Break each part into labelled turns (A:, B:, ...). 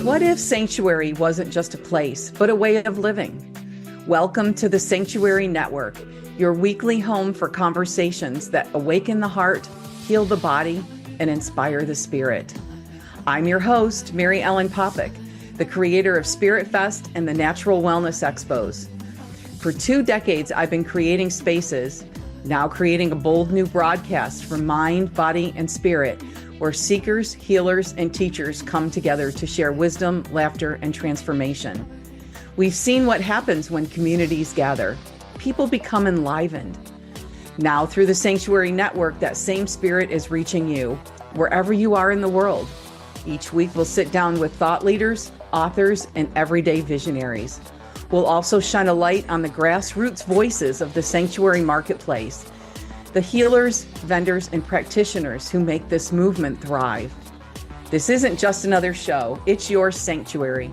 A: What if Sanctuary wasn't just a place, but a way of living? Welcome to the Sanctuary Network, your weekly home for conversations that awaken the heart, heal the body, and inspire the spirit. I'm your host, Mary Ellen Popyk, the creator of Spirit Fest and the Natural Wellness Expos. For 2 decades, I've been creating spaces, now creating a bold new broadcast for mind, body, and spirit, where seekers, healers, and teachers come together to share wisdom, laughter, and transformation. We've seen what happens when communities gather. People become enlivened. Now, through the Sanctuary Network, that same spirit is reaching you, wherever you are in the world. Each week, we'll sit down with thought leaders, authors, and everyday visionaries. We'll also shine a light on the grassroots voices of the Sanctuary Marketplace, the healers, vendors, and practitioners who make this movement thrive. This isn't just another show, it's your sanctuary,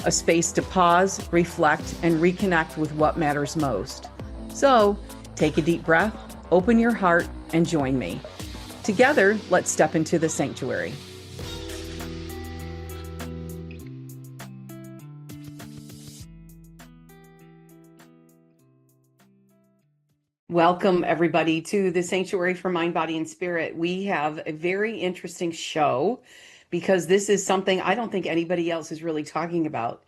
A: a space to pause, reflect, and reconnect with what matters most. So, take a deep breath, open your heart, and join me. Together, let's step into the sanctuary. Welcome, everybody, to the Sanctuary for Mind, Body, and Spirit. We have a very interesting show because this is something I don't think anybody else is really talking about.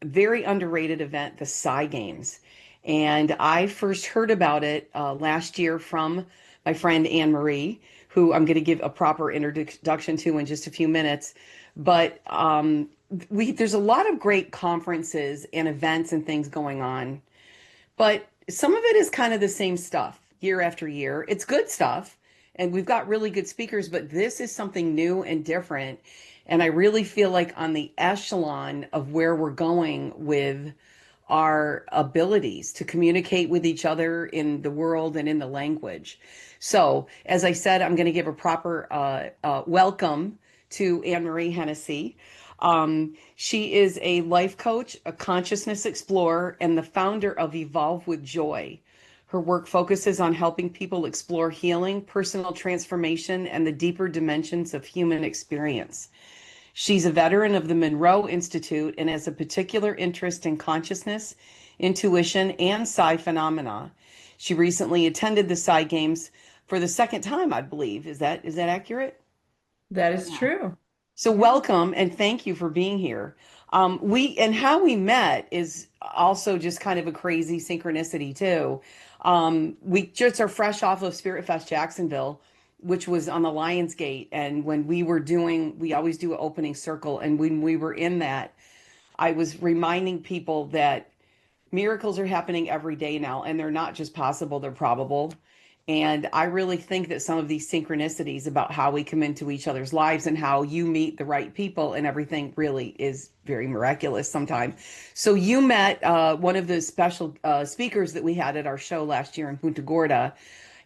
A: Very underrated event, the Psi Games. And I first heard about it last year from my friend Anne-Marie, who I'm going to give a proper introduction to in just a few minutes. But there's a lot of great conferences and events and things going on. But some of it is kind of the same stuff year after year. It's good stuff, and we've got really good speakers, but this is something new and different. And I really feel like on the echelon of where we're going with our abilities to communicate with each other in the world and in the language. So, as I said, I'm going to give a proper welcome to Anne-Marie Hennessey. She is a life coach, a consciousness explorer, and the founder of Evolve with Joy. Her work focuses on helping people explore healing, personal transformation, and the deeper dimensions of human experience. She's a veteran of the Monroe Institute and has a particular interest in consciousness, intuition, and Psi phenomena. She recently attended the Psi Games for the second time, I believe. Is that accurate?
B: That is true.
A: So welcome and thank you for being here. How we met is also just kind of a crazy synchronicity too. We just are fresh off of Spirit Fest Jacksonville, which was on the Lions Gate. And when we always do an opening circle. And when we were in that, I was reminding people that miracles are happening every day now, and they're not just possible, they're probable. And I really think that some of these synchronicities about how we come into each other's lives and how you meet the right people and everything really is very miraculous sometimes. So you met one of the special speakers that we had at our show last year in Punta Gorda,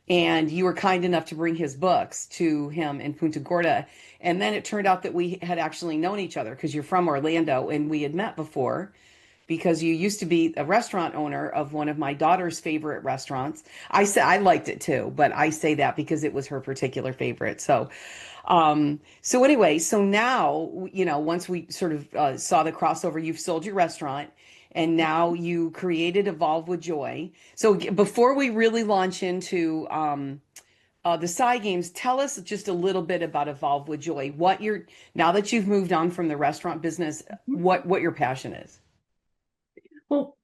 A: and you were kind enough to bring his books to him in Punta Gorda. And then it turned out that we had actually known each other because you're from Orlando and we had met before, because you used to be a restaurant owner of one of my daughter's favorite restaurants. I liked it too, but I say that because it was her particular favorite. So anyway, so now, once we sort of saw the crossover, you've sold your restaurant and now you created Evolve with Joy. So before we really launch into the Psi Games, tell us just a little bit about Evolve with Joy. Now that you've moved on from the restaurant business, what your passion is.
B: Well,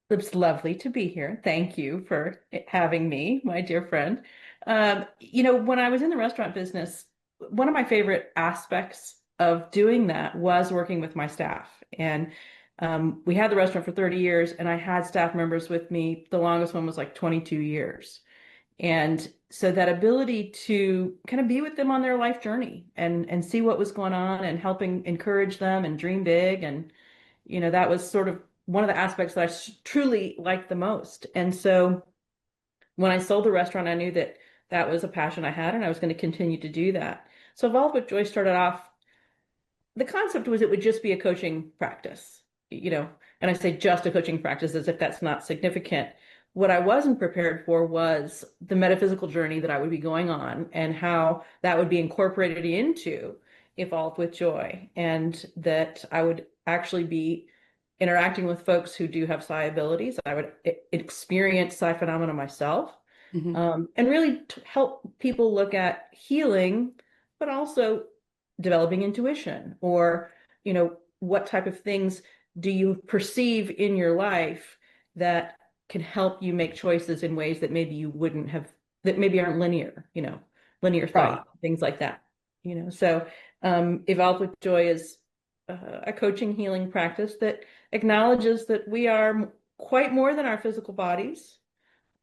B: it's lovely to be here. Thank you for having me, my dear friend. When I was in the restaurant business, one of my favorite aspects of doing that was working with my staff. And we had the restaurant for 30 years, and I had staff members with me. The longest one was like 22 years. And so that ability to kind of be with them on their life journey and see what was going on and helping encourage them and dream big. And, that was sort of one of the aspects that I truly liked the most. And so when I sold the restaurant, I knew that that was a passion I had, and I was going to continue to do that. So Evolve with Joy started off, the concept was it would just be a coaching practice, and I say just a coaching practice as if that's not significant. What I wasn't prepared for was the metaphysical journey that I would be going on and how that would be incorporated into evolved with joy, and that I would actually be interacting with folks who do have psi abilities. I would experience psi phenomena myself,
A: Hmm.
B: and really help people look at healing, but also developing intuition, or, what type of things do you perceive in your life that can help you make choices in ways that maybe you wouldn't have, that maybe aren't linear, linear
A: Right.
B: thought, things like that. So Evolve with Joy is a coaching healing practice that acknowledges that we are quite more than our physical bodies.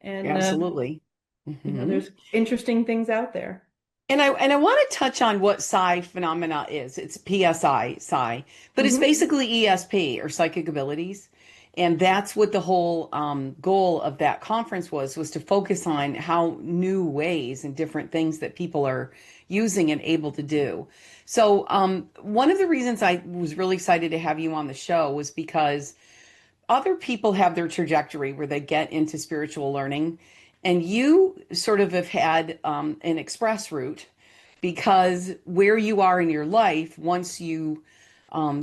B: And
A: Absolutely. Hmm.
B: there's interesting things out there.
A: And I want to touch on what psi phenomena is. It's PSI, psi, but it's
B: Hmm.
A: basically ESP or psychic abilities. And that's what the whole goal of that conference was to focus on how new ways and different things that people are using and able to do. So one of the reasons I was really excited to have you on the show was because other people have their trajectory where they get into spiritual learning, and you sort of have had an express route because where you are in your life, once you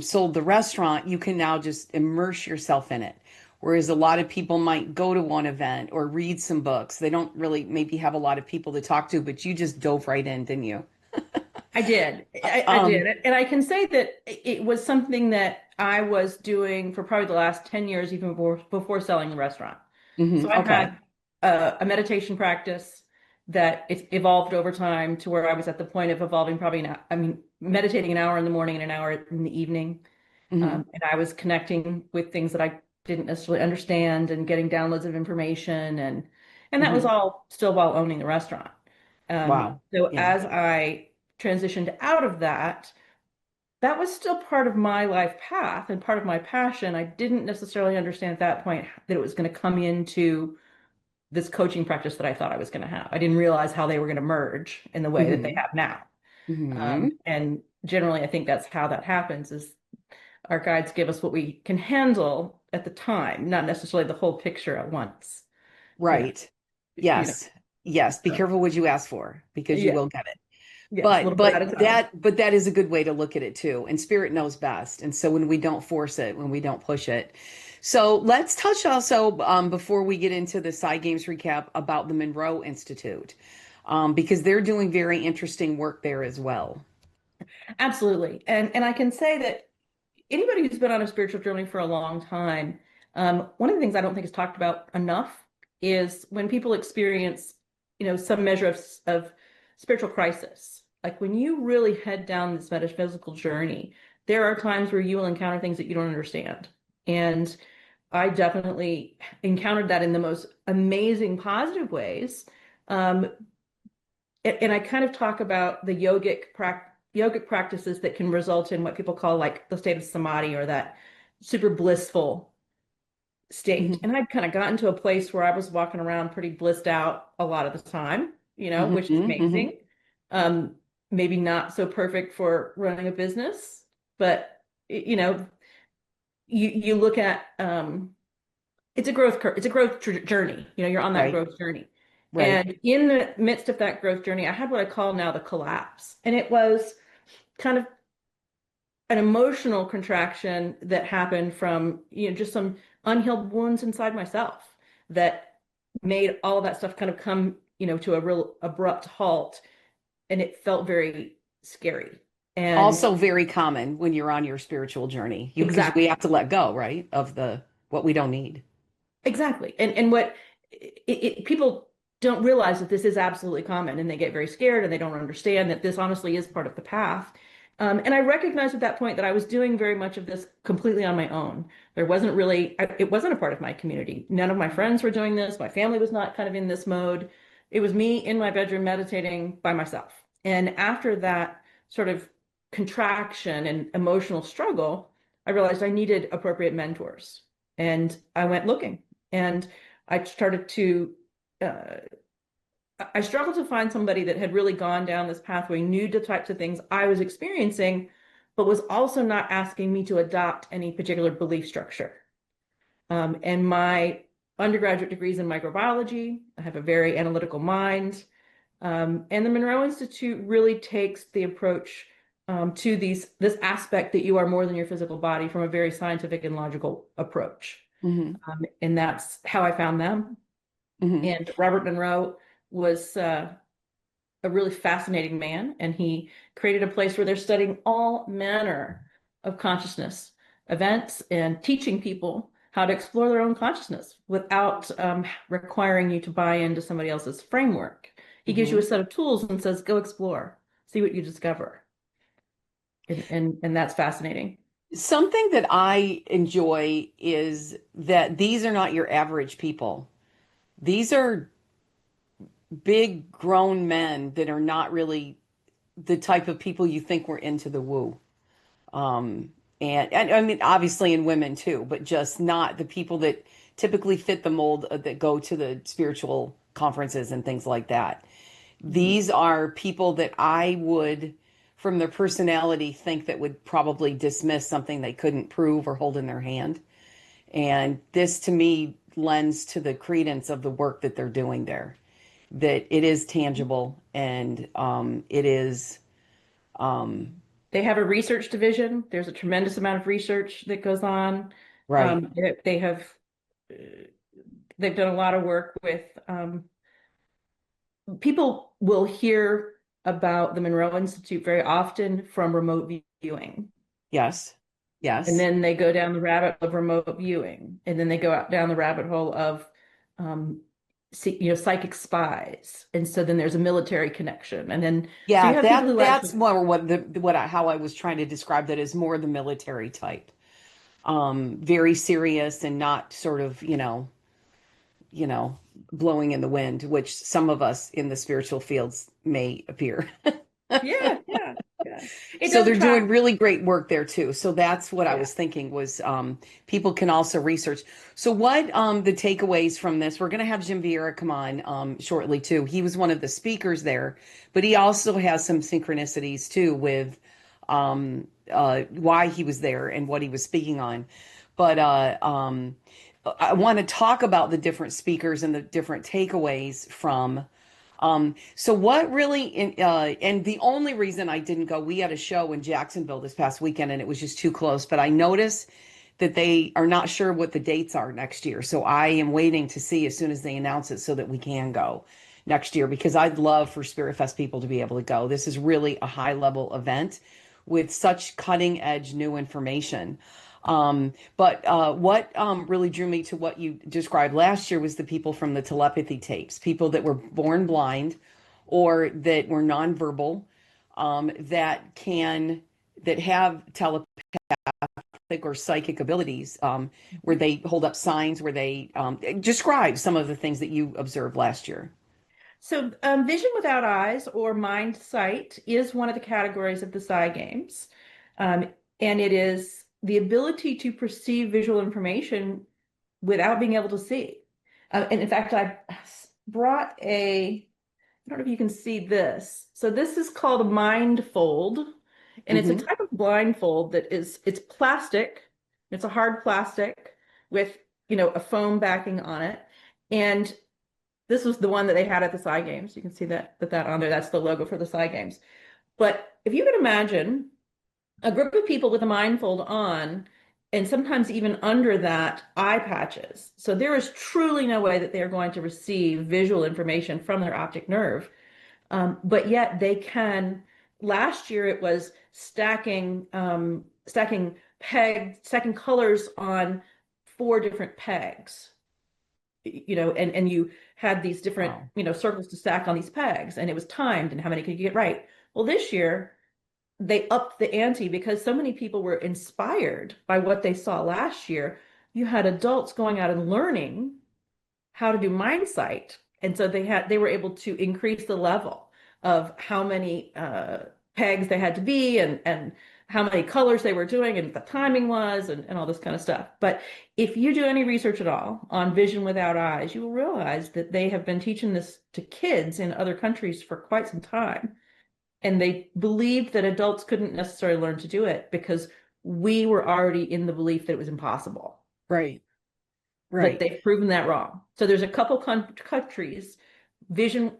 A: sold the restaurant, you can now just immerse yourself in it. Whereas a lot of people might go to one event or read some books. They don't really maybe have a lot of people to talk to, but you just dove right in, didn't you?
B: I did. I
A: Um,
B: did. And I can say that it was something that I was doing for probably the last 10 years, even before selling the restaurant. So I
A: okay.
B: had a meditation practice that it evolved over time to where I was at the point of evolving probably meditating an hour in the morning and an hour in the evening.
A: Hmm.
B: And I was connecting with things that I didn't necessarily understand and getting downloads of information. And that was
A: Hmm.
B: all still while owning the restaurant.
A: Wow.
B: So
A: Yeah.
B: as I transitioned out of that, that was still part of my life path and part of my passion. I didn't necessarily understand at that point that it was going to come into this coaching practice that I thought I was going to have. I didn't realize how they were going to merge in the way that they
A: Hmm.
B: have now.
A: Hmm.
B: And generally, I think that's how that happens is our guides give us what we can handle at the time, not necessarily the whole picture at once. You know,
A: Right.
B: you know.
A: Yes. Yes. Be
B: So
A: careful what you ask for because you
B: yeah,
A: will get it.
B: yes, a
A: But
B: little bit at a time.
A: that is a good way to look at it too. And spirit knows best. And so when we don't force it, when we don't push it. So let's touch also before we get into the Psi Games recap about the Monroe Institute, because they're doing very interesting work there as well.
B: Absolutely. And I can say that anybody who's been on a spiritual journey for a long time, one of the things I don't think is talked about enough is when people experience, some measure of spiritual crisis. Like when you really head down this metaphysical journey, there are times where you will encounter things that you don't understand. And I definitely encountered that in the most amazing positive ways. Um, and I kind of talk about the yogic practices that can result in what people call like the state of samadhi, or that super blissful state.
A: Hmm.
B: And I'd kind of gotten to a place where I was walking around pretty blissed out a lot of the time,
A: Hmm.
B: which is
A: Hmm.
B: amazing. Um, Maybe not so perfect for running a business, but you look at it's a it's a growth journey. You're on that
A: Right.
B: growth journey.
A: Right.
B: And in the midst of that growth journey, I had what I call now the collapse. And it was kind of an emotional contraction that happened from, just some unhealed wounds inside myself that made all of that stuff kind of come, to a real abrupt halt. And it felt very scary. And
A: Also very common when you're on your spiritual journey. You because we
B: exactly.
A: have to let go, right, of the what we don't need.
B: Exactly. And what people don't realize that this is absolutely common, and they get very scared and they don't understand that this honestly is part of the path. And I recognized at that point that I was doing very much of this completely on my own. There wasn't really, it wasn't a part of my community. None of my friends were doing this. My family was not kind of in this mode. It was me in my bedroom meditating by myself. And after that sort of contraction and emotional struggle, I realized I needed appropriate mentors. And I went looking. And I started to, uh, I struggled to find somebody that had really gone down this pathway, knew the types of things I was experiencing, but was also not asking me to adopt any particular belief structure. And my undergraduate degrees in microbiology, I have a very analytical mind. And the Monroe Institute really takes the approach. to this aspect that you are more than your physical body from a very scientific and logical approach.
A: Hmm.
B: And that's how I found them.
A: Hmm.
B: And Robert Monroe was a really fascinating man, and he created a place where they're studying all manner of consciousness events and teaching people how to explore their own consciousness without requiring you to buy into somebody else's framework. He gives you a
A: Hmm.
B: set of tools and says, go explore, see what you discover. And that's fascinating.
A: Something that I enjoy is that these are not your average people. These are big grown men that are not really the type of people you think were into the woo. Um, and I mean, obviously in women too, but just not the people that typically fit the mold that go to the spiritual conferences and things like that.
B: Mhm.
A: These are people that I would, from their personality, think that would probably dismiss something they couldn't prove or hold in their hand. And this to me lends to the credence of the work that they're doing there, that it is tangible and it is um,
B: They have a research division. There's a tremendous amount of research that goes on.
A: right.
B: They have uh, they've done a lot of work with people will hear about the Monroe Institute very often from remote viewing.
A: Yes.
B: And
A: Yes.
B: then they go down the rabbit of remote viewing. And then they go out down the rabbit hole of um, psychic spies. And so then there's a military connection. And then so you
A: Yeah,
B: have people who
A: that's
B: actually,
A: more how I was trying to describe that as more the military type. Very serious and not sort of, you know, blowing in the wind, which some of us in the spiritual fields may appear.
B: yeah, yeah, yeah. It
A: So
B: does
A: they're doing
B: attract.
A: really great work there too. So that's what I
B: Yeah.
A: was thinking was people can also research. So what the takeaways from this? We're going to have Jim Vieira come on shortly too. He was one of the speakers there, but he also has some synchronicities too with why he was there and what he was speaking on. But I want to talk about the different speakers and the different takeaways from so what really and the only reason I didn't go, we had a show in Jacksonville this past weekend and it was just too close, but I noticed that they are not sure what the dates are next year. So I am waiting to see as soon as they announce it so that we can go next year because I'd love for Spirit Fest people to be able to go. This is really a high level event with such cutting edge new information. But what really drew me to what you described last year was the people from the telepathy tapes, people that were born blind or that were nonverbal, that have telepathic or psychic abilities, where they hold up signs, where they describe some of the things that you observed last year.
B: So, vision without eyes or mind sight is one of the categories of the Psi Games. Um, and it is the ability to perceive visual information without being able to see. And in fact, I brought I don't know if you can see this. So this is called a mindfold, and it's a
A: Hmm.
B: type of blindfold it's plastic. It's a hard plastic with, a foam backing on it. And this was the one that they had at the Psi Games. You can see that on there. That's the logo for the Psi Games. But if you can imagine a group of people with a mindfold on, and sometimes even under that, eye patches. So there is truly no way that they are going to receive visual information from their optic nerve. But yet they can. Last year it was stacking colors on four different pegs, and you had these different,
A: Wow.
B: circles to stack on these pegs, and it was timed and how many could you get right. Well, this year they upped the ante because so many people were inspired by what they saw last year. You had adults going out and learning how to do mind sight. And so they were able to increase the level of how many pegs they had to be, and how many colors they were doing and the timing was, and all this kind of stuff. But if you do any research at all on vision without eyes, you will realize that they have been teaching this to kids in other countries for quite some time. And they believed that adults couldn't necessarily learn to do it because we were already in the belief that it was impossible.
A: Right.
B: But
A: Right.
B: they've proven that wrong. So there's a couple countries, vision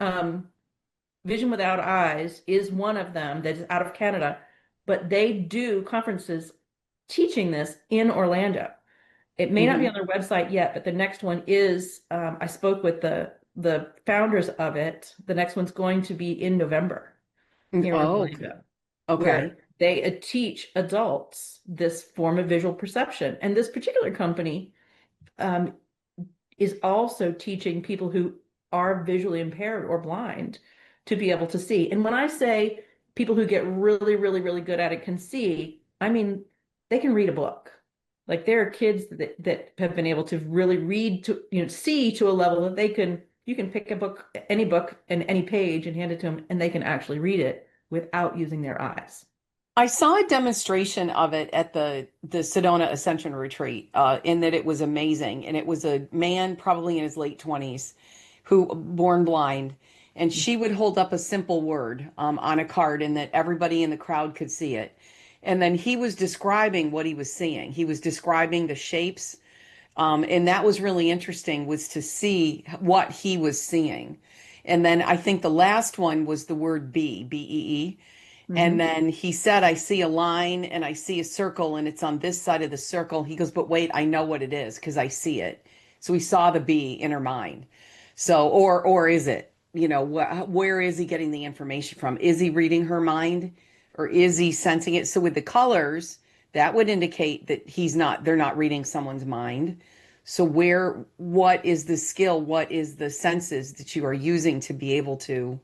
B: Vision Without Eyes is one of them that is out of Canada. but they do conferences teaching this in Orlando. It may not be
A: Hmm.
B: on their website yet, but the next one is, I spoke with the founders of it. The next one's going to be in November here in
A: Oh,
B: Orlando,
A: okay.
B: where they teach adults this form of visual perception. And this particular company um, is also teaching people who are visually impaired or blind to be able to see. And when I say people who get really, really, really good at it can see, I mean they can read a book. Like there are kids that have been able to really read to, see to a level that you can pick a book, any book and any page and hand it to them, and they can actually read it without using their eyes.
A: I saw a demonstration of it at the Sedona Ascension Retreat, in that it was amazing, and it was a man probably in his late 20s who born blind, and she would hold up a simple word on a card, and that everybody in the crowd could see it, and then he was describing what he was seeing. He was describing the shapes, and that was really interesting, was to see what he was seeing. And then I think the last one was the word B-E-E. And
B: Hmm.
A: then he said, I see a line and I see a circle and it's on this side of the circle. He goes, but wait, I know what it is because I see it. So he saw the bee in her mind. So, or is it, where is he getting the information from? Is he reading her mind or is he sensing it? So with the colors, that would indicate that they're not reading someone's mind. So what is the skill? What is the senses that you are using to be able to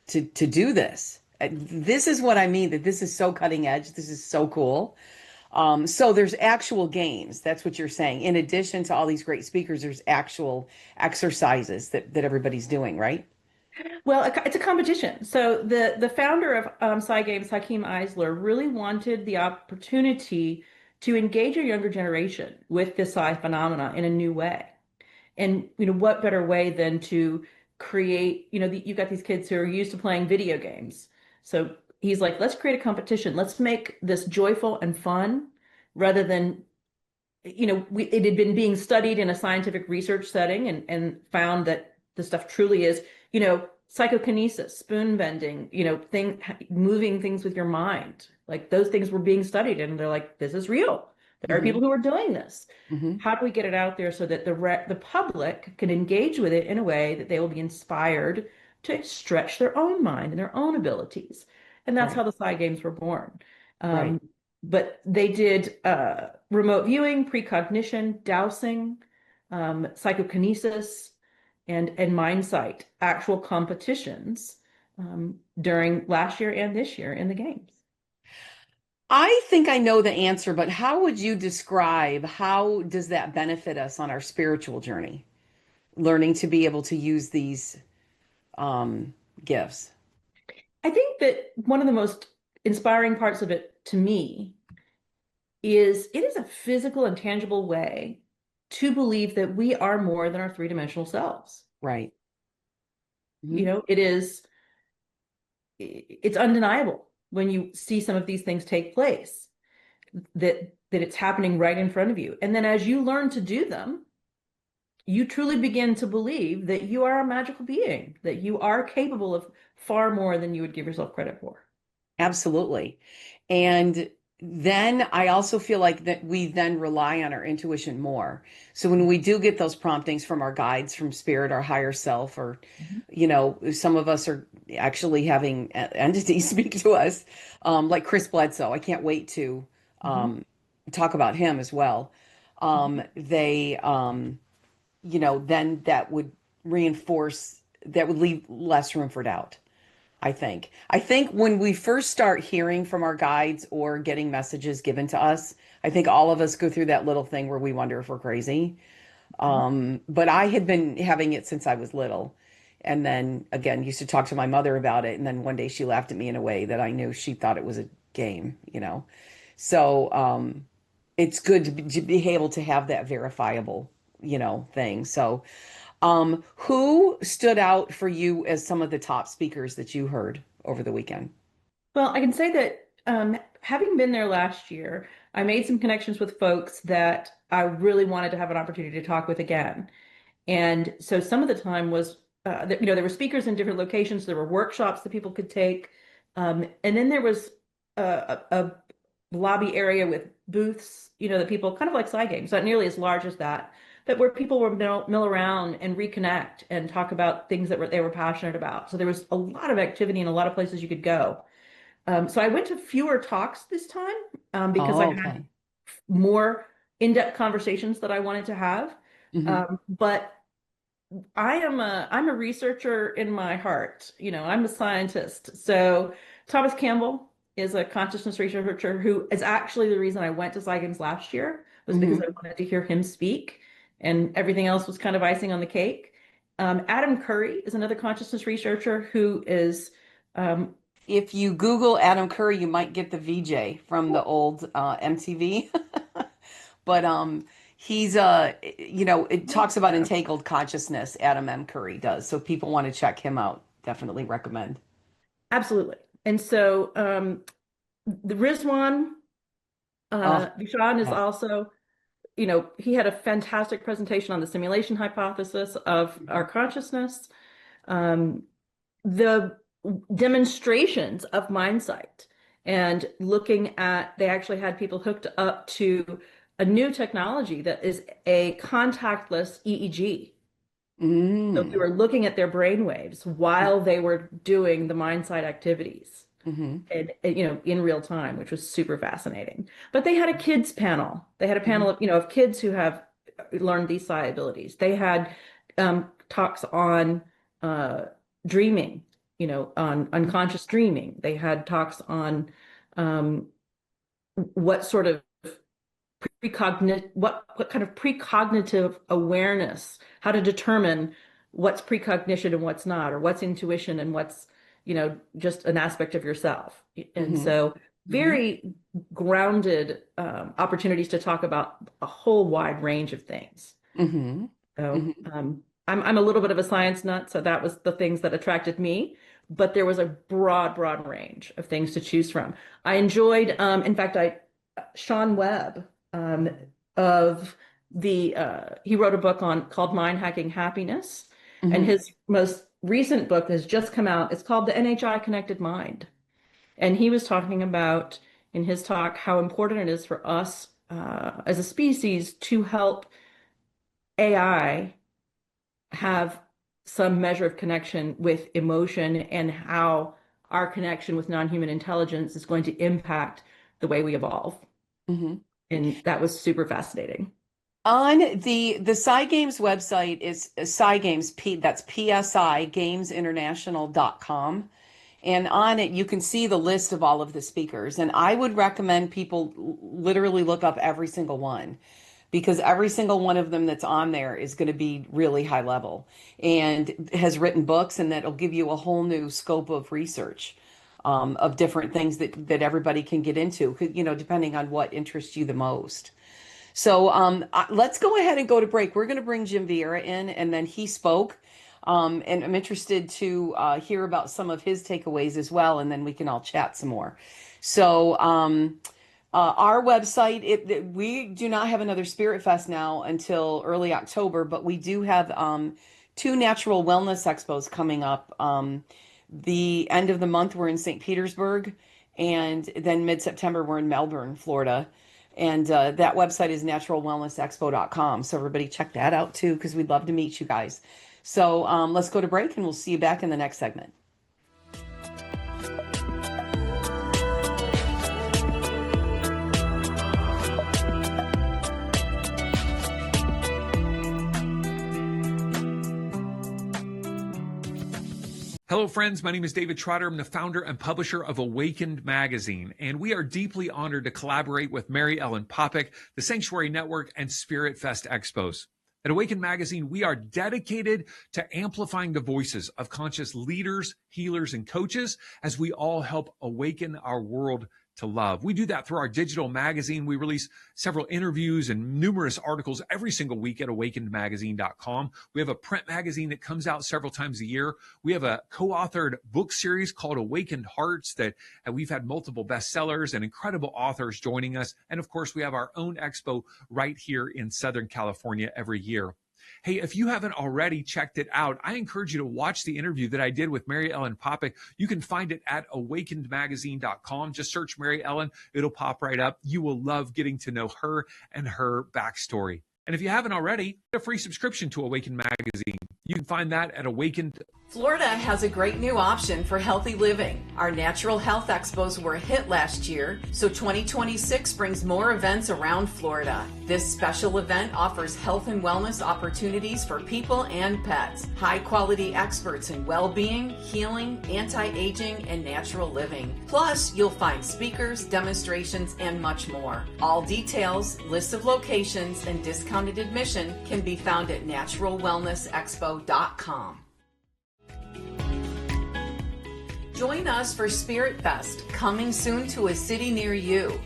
A: do this? This is what I mean, that this is so cutting edge. This is so cool. So there's actual games. That's what you're saying. In addition to all these great speakers, there's actual exercises that everybody's doing, right?
B: Well, it's a competition. So the founder of Psi Games, Hakeem Eisler, really wanted the opportunity to engage a younger generation with the Psi phenomena in a new way. And what better way than to create, you've got these kids who are used to playing video games. So he's like, let's create a competition. Let's make this joyful and fun rather than it had been being studied in a scientific research setting and found that the stuff truly is, psychokinesis, spoon bending, moving things with your mind. Like those things were being studied, and they're like, this is real. There are
A: Hmm.
B: people who are doing this.
A: Hmm.
B: How do we get it out there so that the public can engage with it in a way that they will be inspired to stretch their own mind and their own abilities? And that's how
A: Right,
B: the Psi Games were born.
A: right.
B: Um, but they did remote viewing, precognition, dowsing, psychokinesis, and mind sight, actual competitions during last year and this year in the games.
A: I think I know the answer, but how would you describe how does that benefit us on our spiritual journey? Learning to be able to use these um, gifts.
B: I think that one of the most inspiring parts of it to me is it is a physical and tangible way to believe that we are more than our three-dimensional selves.
A: Right. Hmm.
B: It's undeniable when you see some of these things take place that it's happening right in front of you. And then as you learn to do them, you truly begin to believe that you are a magical being, that you are capable of far more than you would give yourself credit for.
A: Absolutely. And then I also feel like that we then rely on our intuition more. So when we do get those promptings from our guides, from spirit, our higher self, or,
B: Mhm.
A: some of us are actually having entities speak to us, like Chris Bledsoe. I can't wait to
B: Mhm.
A: um, talk about him as well.
B: Mhm.
A: Then that would that would leave less room for doubt. I think. I think when we first start hearing from our guides or getting messages given to us, I think all of us go through that little thing where we wonder if we're crazy. But I had been having it since I was little. And then again, used to talk to my mother about it. And then one day she laughed at me in a way that I knew she thought it was a game. So it's good to be able to have that verifiable, thing. So who stood out for you as some of the top speakers that you heard over the weekend?
B: Well, I can say that having been there last year, I made some connections with folks that I really wanted to have an opportunity to talk with again. And so some of the time was, there were speakers in different locations, there were workshops that people could take. And then there was a lobby area with booths, that people kind of like Psi Games, not nearly as large as that, but where people would mill around and reconnect and talk about things that they were passionate about. So there was a lot of activity and a lot of places you could go. So I went to fewer talks this time because I
A: Oh,
B: had
A: okay.
B: more in-depth conversations that I wanted to have.
A: Hmm.
B: But I'm a researcher in my heart. I'm a scientist. So Thomas Campbell is a consciousness researcher who is actually the reason I went to Psi Games last year, was because I
A: Hmm.
B: wanted to hear him speak, and everything else was kind of icing on the cake. Adam Curry is another consciousness researcher who is um,
A: If you Google Adam Curry, you might get the VJ from the old MTV. But he's it talks about entangled consciousness. Adam M. Curry does. So if people want to check him out, definitely recommend.
B: absolutely. And so the Rizwan
A: Oh,
B: Vishan is
A: yeah.
B: also, he had a fantastic presentation on the simulation hypothesis of our consciousness. Um, the demonstrations of mindsight and looking at, they actually had people hooked up to a new technology that is a contactless EEG. So we
A: Mm.
B: were looking at their brain waves while they were doing the mindsight activities
A: Mm-hmm.
B: and in real time, which was super fascinating. But they had a kids panel. They had a
A: Mm-hmm.
B: panel of kids who have learned these psi abilities. They had talks on uh, dreaming, on unconscious dreaming. They had talks on um, what sort of what kind of precognitive awareness, how to determine what's precognition and what's not, or what's intuition and what's, just an aspect of yourself. And
A: Mm-hmm.
B: so
A: Mm-hmm.
B: very grounded opportunities to talk about a whole wide range of things.
A: Mm-hmm.
B: So
A: Mm-hmm.
B: I'm a little bit of a science nut, so that was the things that attracted me. But there was a broad range of things to choose from. I enjoyed, in fact, Sean Webb um, of he wrote a book called Mind Hacking Happiness, and
A: Mm-hmm.
B: his most recent book has just come out. It's called The NHI Connected Mind, and he was talking about in his talk how important it is for us as a species to help AI have some measure of connection with emotion and how our connection with non-human intelligence is going to impact the way we evolve.
A: Mm-hmm.
B: And that was super fascinating.
A: On the Psi Games website is Psi Games P that's PSI gamesinternational.com. And on it, you can see the list of all of the speakers. And I would recommend people literally look up every single one because every single one of them that's on there is going to be really high level and has written books, and that'll give you a whole new scope of research of different things that everybody can get into, depending on what interests you the most. So let's go ahead and go to break. We're going to bring Jim Vieira in, and then he spoke. And I'm interested to hear about some of his takeaways as well, and then we can all chat some more. So, our website, we do not have another Spirit Fest now until early October, but we do have two natural wellness expos coming up. The end of the month, we're in St. Petersburg, and then mid-September, we're in Melbourne, Florida. And that website is naturalwellnessexpo.com. So everybody check that out too, because we'd love to meet you guys. So let's go to break and we'll see you back in the next segment.
C: Hello, friends. My name is David Trotter. I'm the founder and publisher of Awakened Magazine, and we are deeply honored to collaborate with Mary Ellen Popyk, the Sanctuary Network, and Spirit Fest Expos. At Awakened Magazine, we are dedicated to amplifying the voices of conscious leaders, healers, and coaches as we all help awaken our world to love. We do that through our digital magazine. We release several interviews and numerous articles every single week at awakenedmagazine.com. We have a print magazine that comes out several times a year. We have a co-authored book series called Awakened Hearts that we've had multiple bestsellers and incredible authors joining us. And of course, we have our own expo right here in Southern California every year. Hey, if you haven't already checked it out, I encourage you to watch the interview that I did with Mary Ellen Popyk. You can find it at awakenedmagazine.com. Just search Mary Ellen. It'll pop right up. You will love getting to know her and her backstory. And if you haven't already, get a free subscription to Awakened Magazine. You can find that at Awakened.
A: Florida has a great new option for healthy living. Our natural health expos were a hit last year, so 2026 brings more events around Florida. This special event offers health and wellness opportunities for people and pets. High quality experts in well-being, healing, anti-aging, and natural living. Plus, you'll find speakers, demonstrations, and much more. All details, lists of locations, and discounted admission can be found at naturalwellnessexpo.com. Join us for Spirit Fest, coming soon to a city near you.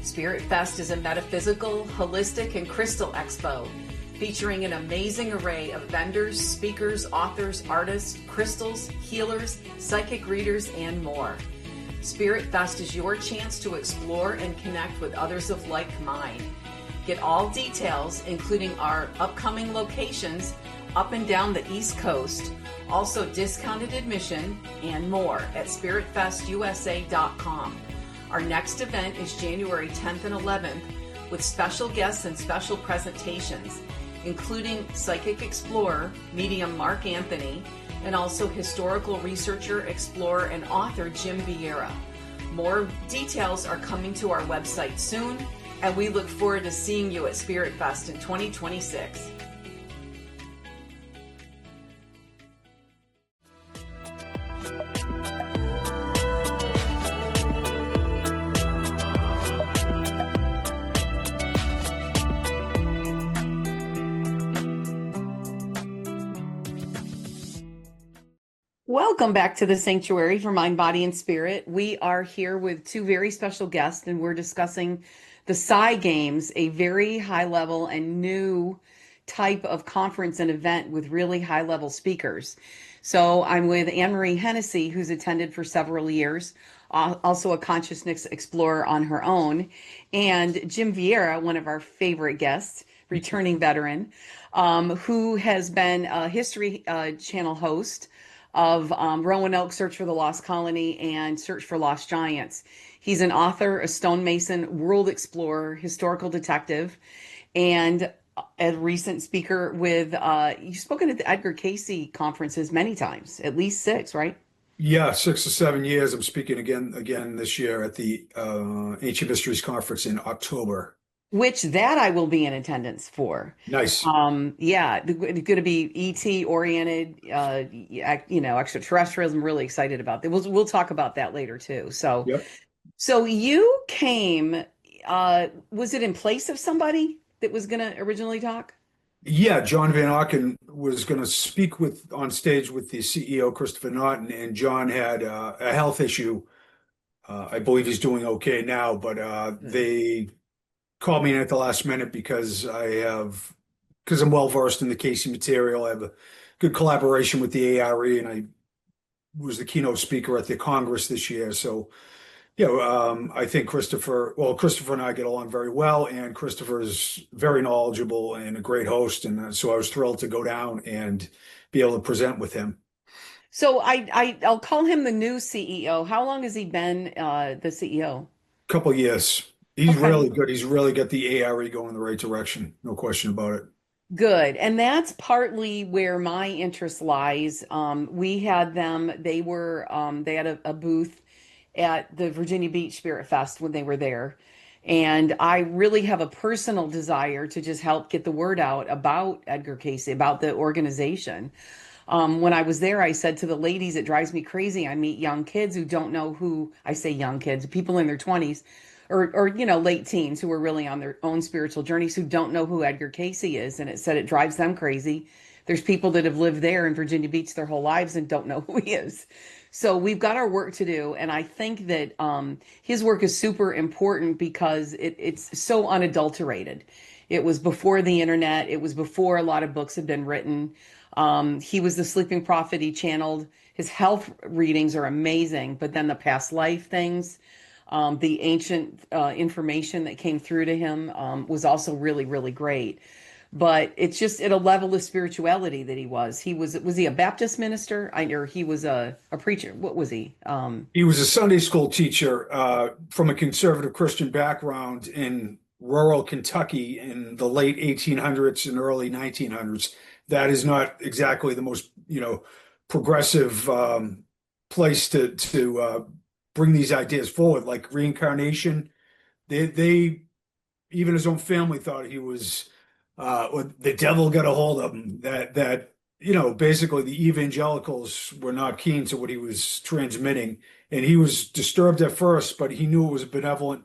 A: Spirit Fest is a metaphysical, holistic, and crystal expo featuring an amazing array of vendors, speakers, authors, artists, crystals, healers, psychic readers, and more. Spirit Fest is your chance to explore and connect with others of like mind. Get all details, including our upcoming locations up and down the East Coast, also discounted admission, and more at spiritfestusa.com. Our next event is January 10th and 11th with special guests and special presentations, including psychic explorer, medium Mark Anthony, and also historical researcher, explorer, and author Jim Vieira. More details are coming to our website soon, and we look forward to seeing you at Spirit Fest in 2026. Welcome back to the Sanctuary for Mind, Body, and Spirit. We are here with two very special guests, and we're discussing the Psi Games, a very high-level and new type of conference and event with really high-level speakers. So I'm with Anne-Marie Hennessey, who's attended for several years, also a consciousness explorer on her own, and Jim Vieira, one of our favorite guests, returning veteran, who has been a History Channel host of Roanoke, Search for the Lost Colony, and Search for Lost Giants. He's an author, a stonemason, world explorer, historical detective, and a recent speaker with, you've spoken at the Edgar Cayce conferences many times, at least 6, right?
D: Yeah, 6 or 7 years. I'm speaking again this year at the Ancient Mysteries Conference in October.
A: Which that I will be in attendance for.
D: Nice.
A: Yeah, it's going to be ET oriented, extraterrestrials. I'm really excited about that. We'll talk about that later too. So,
D: Yep.
A: so you came, was it in place of somebody that was going to originally talk?
D: Yeah, John Van Auken was going to speak on stage with the CEO, Christopher Naughton, and John had a health issue. I believe he's doing okay now, but they called me in at the last minute because I'm well versed in the Cayce material. I have a good collaboration with the ARE, and I was the keynote speaker at the Congress this year. So, I think Christopher and I get along very well, and Christopher is very knowledgeable and a great host. And so I was thrilled to go down and be able to present with him.
A: So I'll call him the new CEO. How long has he been the CEO?
D: Couple years. He's
A: Okay.
D: really good. He's really got the ARE going in the right direction. No question about it.
A: Good. And that's partly where my interest lies. We had them, they had a booth at the Virginia Beach Spirit Fest when they were there. And I really have a personal desire to just help get the word out about Edgar Cayce, about the organization. When I was there, I said to the ladies, it drives me crazy. I meet young kids who don't know who, I say young kids, people in their 20s or late teens who are really on their own spiritual journeys who don't know who Edgar Cayce is. And it said it drives them crazy. There's people that have lived there in Virginia Beach their whole lives and don't know who he is. So we've got our work to do. And I think that his work is super important because it's so unadulterated. It was before the internet. It was before a lot of books had been written. He was the sleeping prophet. He channeled. His health readings are amazing, but then the past life things, the ancient information that came through to him was also really, really great. but it's just at a level of spirituality that was he a Baptist minister? Or he was a preacher. What was he?
D: He was a Sunday school teacher from a conservative Christian background in rural Kentucky in the late 1800s and early 1900s. That is not exactly the most, progressive place to bring these ideas forward, like reincarnation. They even his own family thought he was the devil got a hold of him. Basically the evangelicals were not keen to what he was transmitting, and he was disturbed at first, but he knew it was a benevolent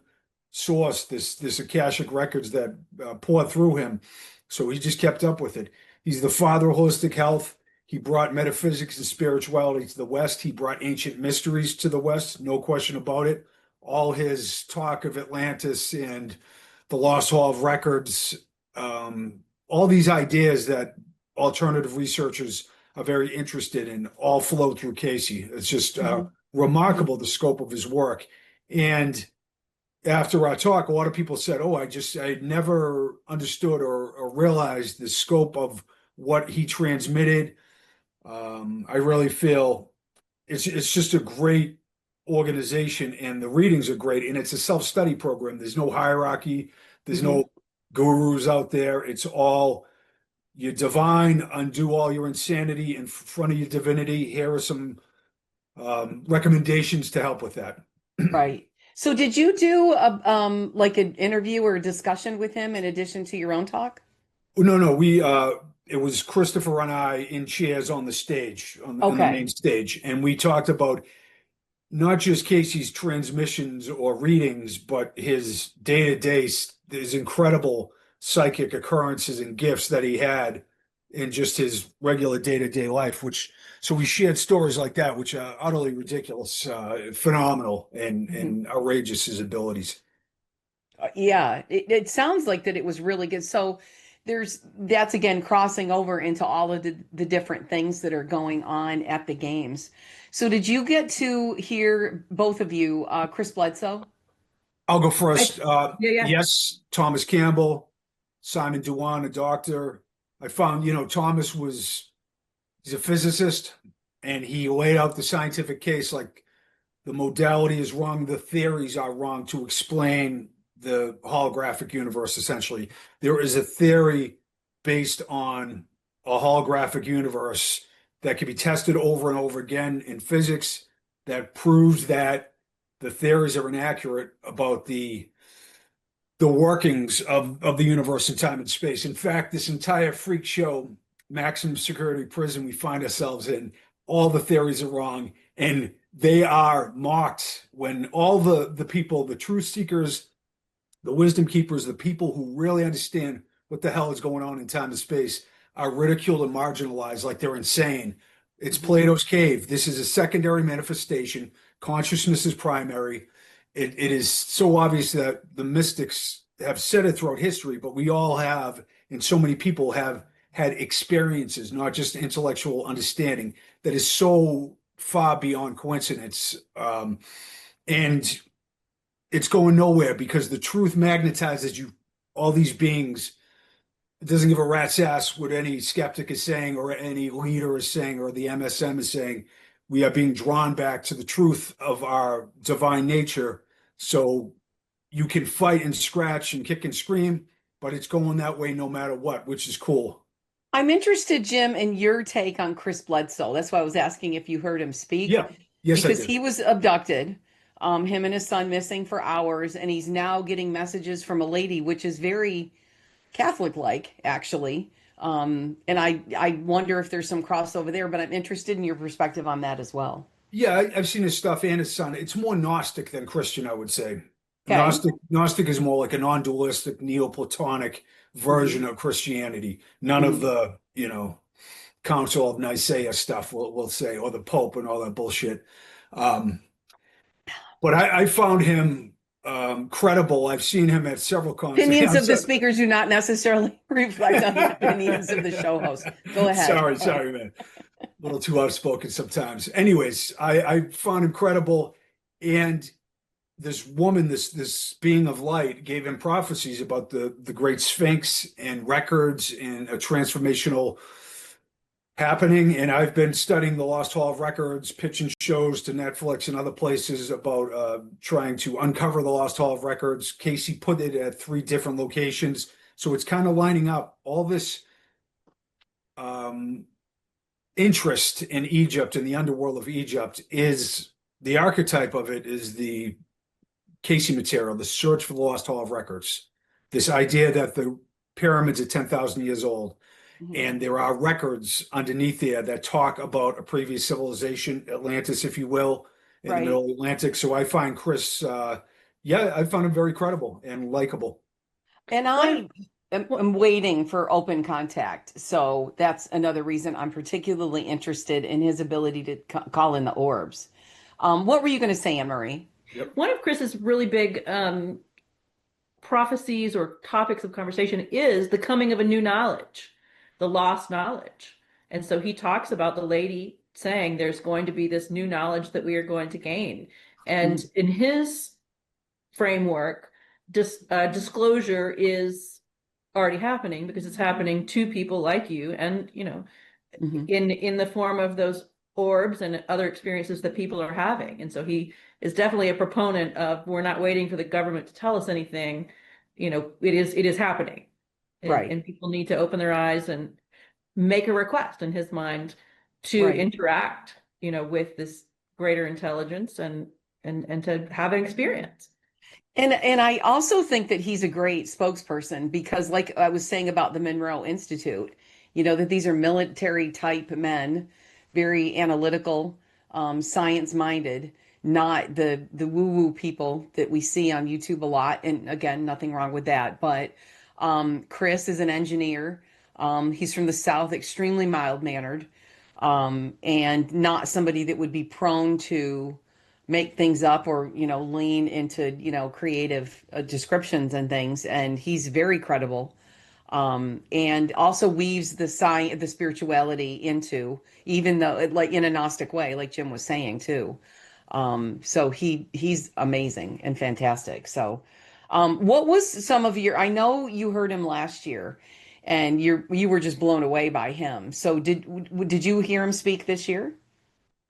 D: source, this Akashic records that poured through him. So he just kept up with it. He's the father of holistic health. He brought metaphysics and spirituality to the West. He brought ancient mysteries to the West, no question about it. All his talk of Atlantis and the Lost Hall of Records, all these ideas that alternative researchers are very interested in, all flow through Cayce. It's just remarkable, the scope of his work. And after our talk, a lot of people said, "Oh, I never understood or realized the scope of what he transmitted." I really feel it's just a great organization, and the readings are great, and it's a self-study program. There's no hierarchy, there's no gurus out there. It's all you're divine, undo all your insanity in front of your divinity. Here are some recommendations to help with that.
A: Right. So did you do like an interview or a discussion with him in addition to your own talk?
D: No, it was Christopher and I in chairs on the stage, on the main stage, and we talked about not just Cayce's transmissions or readings, but his day-to-day, his incredible psychic occurrences and gifts that he had in just his regular day-to-day life, so we shared stories like that, which are utterly ridiculous, phenomenal, and outrageous, his abilities.
A: Yeah, it sounds like that it was really good. So that's again crossing over into all of the different things that are going on at the games. So did you get to hear, both of you, Chris Bledsoe?
D: I'll go first.
B: Yeah.
D: Yes, Thomas Campbell, Simon Dewan, a doctor. I found, Thomas he's a physicist, and he laid out the scientific case, like the modality is wrong, the theories are wrong to explain the holographic universe. Essentially, there is a theory based on a holographic universe that can be tested over and over again in physics that proves that the theories are inaccurate about the workings of the universe in time and space. In fact, this entire freak show, maximum security prison we find ourselves in, all the theories are wrong, and they are mocked when all the people, the truth seekers, the wisdom keepers, the people who really understand what the hell is going on in time and space, are ridiculed and marginalized like they're insane. It's Plato's cave. This is a secondary manifestation. Consciousness is primary. It is so obvious that the mystics have said it throughout history, but we all have, and so many people have had experiences, not just intellectual understanding, that is so far beyond coincidence. And it's going nowhere because the truth magnetizes you, all these beings. It doesn't give a rat's ass what any skeptic is saying or any leader is saying or the MSM is saying. We are being drawn back to the truth of our divine nature. So you can fight and scratch and kick and scream, but it's going that way no matter what, which is cool.
A: I'm interested, Jim, in your take on Chris Bledsoe. That's why I was asking if you heard him speak.
D: Yeah. Yes,
A: because
D: I did.
A: he was abducted, him and his son missing for hours, and he's now getting messages from a lady, which is very Catholic-like, actually. And I wonder if there's some crossover there, but I'm interested in your perspective on that as well.
D: Yeah, I've seen his stuff and his son. It's more Gnostic than Christian, I would say.
A: Okay.
D: Gnostic is more like a non-dualistic, Neoplatonic version of Christianity. None of the, Council of Nicaea stuff, we'll say, or the Pope and all that bullshit. But I found him credible. I've seen him at several
A: Opinions of the
D: concerts.
A: speakers do not necessarily reflect on the opinions of the show host. Go ahead.
D: Sorry, man. A little too outspoken sometimes. Anyways, I found him credible, and this woman, this being of light, gave him prophecies about the great Sphinx and records and a transformational happening. And I've been studying the Lost Hall of Records, pitching shows to Netflix and other places about trying to uncover the Lost Hall of Records. Cayce put it at 3 different locations, so it's kind of lining up all this um, interest in Egypt and the underworld of Egypt. Is the archetype of it is the Cayce material, the search for the Lost Hall of Records. This idea that the pyramids are 10,000 years old, and there are records underneath there that talk about a previous civilization, Atlantis, if you will, in the
A: Right.
D: Middle Atlantic. So I find Chris, yeah, I found him very credible and likable.
A: And
B: One,
A: I am waiting for open contact. So that's another reason I'm particularly interested in his ability to call in the orbs. What were you going to say, Anne Marie?
D: Yep.
B: one of Chris's really big prophecies or topics of conversation is the coming of a new knowledge, the lost knowledge. And so he talks about the lady saying there's going to be this new knowledge that we are going to gain. And in his framework, disclosure is already happening because it's happening to people like you and,
A: Mm-hmm.
B: in the form of those orbs and other experiences that people are having. And so he is definitely a proponent of we're not waiting for the government to tell us anything. It is happening.
A: Right.
B: And people need to open their eyes and make a request in his mind to
A: Right.
B: interact, with this greater intelligence and to have an experience.
A: And I also think that he's a great spokesperson because, like I was saying about the Monroe Institute, that these are military type men, very analytical, science minded, not the woo-woo people that we see on YouTube a lot. And again, nothing wrong with that. But Chris is an engineer. He's from the South, extremely mild-mannered, and not somebody that would be prone to make things up or lean into creative descriptions and things, and he's very credible, and also weaves the spirituality into, even though like in a Gnostic way, like Jim was saying too. So he's amazing and fantastic. So what was some of your, I know you heard him last year and you were just blown away by him, so did you hear him speak this year?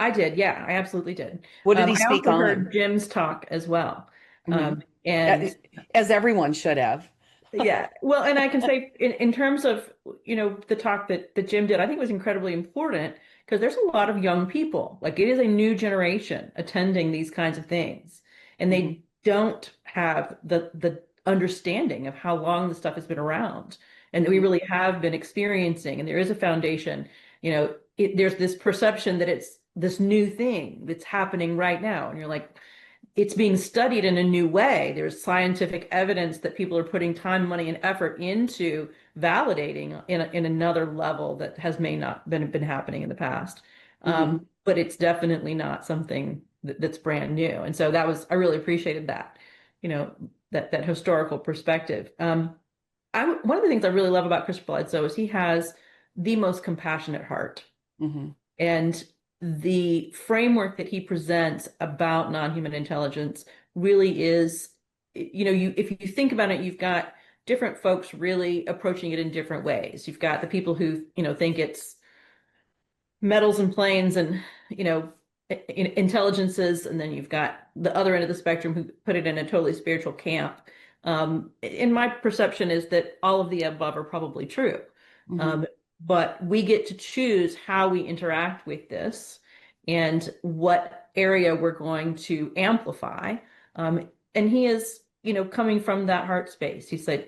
B: I did. Yeah, I absolutely did.
A: What did he
B: I
A: speak
B: also
A: on?
B: heard Jim's talk as well.
A: Hmm.
B: And
A: As everyone should have.
B: yeah, well, and I can say in terms of, the talk that Jim did, I think it was incredibly important because there's a lot of young people. Like it is a new generation attending these kinds of things, and
A: Hmm.
B: they don't have the understanding of how long the stuff has been around and that we
A: Hmm.
B: really have been experiencing. And there is a foundation, there's this perception that it's this new thing that's happening right now. And you're like, it's being studied in a new way. There's scientific evidence that people are putting time, money, and effort into validating in another level that has may not been happening in the past.
A: Hmm.
B: But it's definitely not something that's brand new. And so I really appreciated that, that historical perspective. One of the things I really love about Christopher Bledsoe is he has the most compassionate heart.
A: Hmm.
B: And the framework that he presents about non-human intelligence really is, if you think about it, you've got different folks really approaching it in different ways. You've got the people who, think it's metals and planes and, intelligences, and then you've got the other end of the spectrum who put it in a totally spiritual camp. In my perception is that all of the above are probably true.
A: Hmm.
B: Um, but we get to choose how we interact with this and what area we're going to amplify. And he is, coming from that heart space. He said,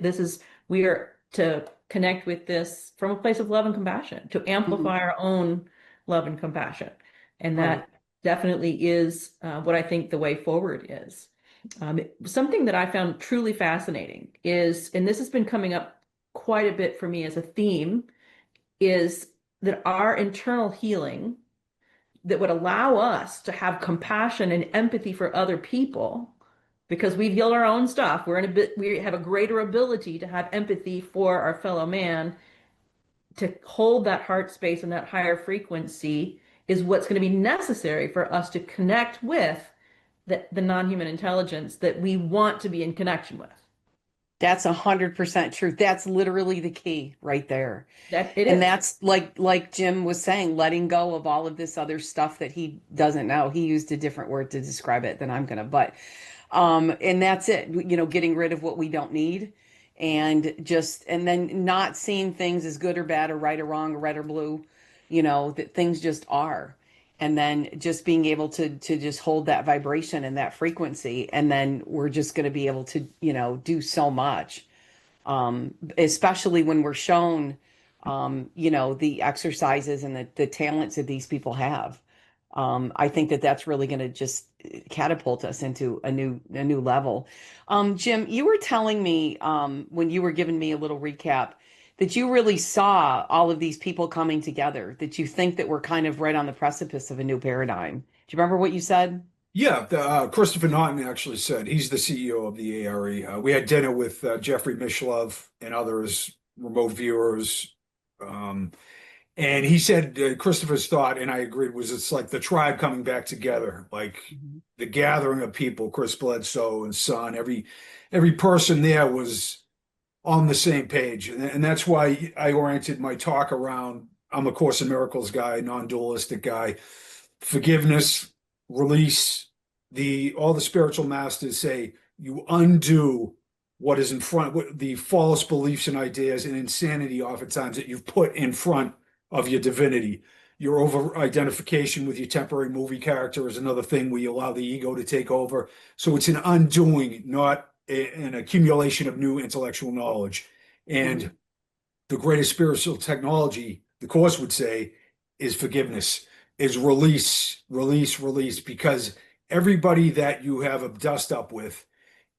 B: we are to connect with this from a place of love and compassion, to
A: Hmm.
B: amplify our own love and compassion. And
A: Right.
B: that definitely is what I think the way forward is. Something that I found truly fascinating is, and this has been coming up quite a bit for me as a theme, is that our internal healing that would allow us to have compassion and empathy for other people because we've healed our own stuff. We have a greater ability to have empathy for our fellow man, to hold that heart space and that higher frequency is what's going to be necessary for us to connect with the non-human intelligence that we want to be in connection with.
A: That's 100% true. That's literally the key right there.
B: That it
A: And
B: is.
A: that's like Jim was saying, letting go of all of this other stuff that he doesn't know. He used a different word to describe it than I'm gonna, but and that's it. Getting rid of what we don't need and then not seeing things as good or bad or right or wrong or red or blue, that things just are. And then just being able to just hold that vibration and that frequency, and then we're just going to be able to, do so much, especially when we're shown, the exercises and the talents that these people have. I think that that's really going to just catapult us into a new level. Jim, you were telling me when you were giving me a little recap that you really saw all of these people coming together, that you think that we're kind of right on the precipice of a new paradigm. Do you remember what you said?
D: Yeah, Christopher Naughton actually said he's the CEO of the ARE. We had dinner with Jeffrey Mishlove and others, remote viewers. Um, And he said Christopher's thought, and I agreed, was it's like the tribe coming back together, like
A: Mhm.
D: the gathering of people, Chris Bledsoe and Son, every person there was on the same page. And that's why I oriented my talk around I'm a Course in Miracles guy, non-dualistic guy, forgiveness, release. All the spiritual masters say you undo what is in front, the false beliefs and ideas and insanity oftentimes that you've put in front of your divinity. Your over identification with your temporary movie character is another thing where you allow the ego to take over. So it's an undoing, not an accumulation of new intellectual knowledge. And
A: Mhm.
D: the greatest spiritual technology, the Course would say, is forgiveness, is release, release, release, because everybody that you have a dust up with,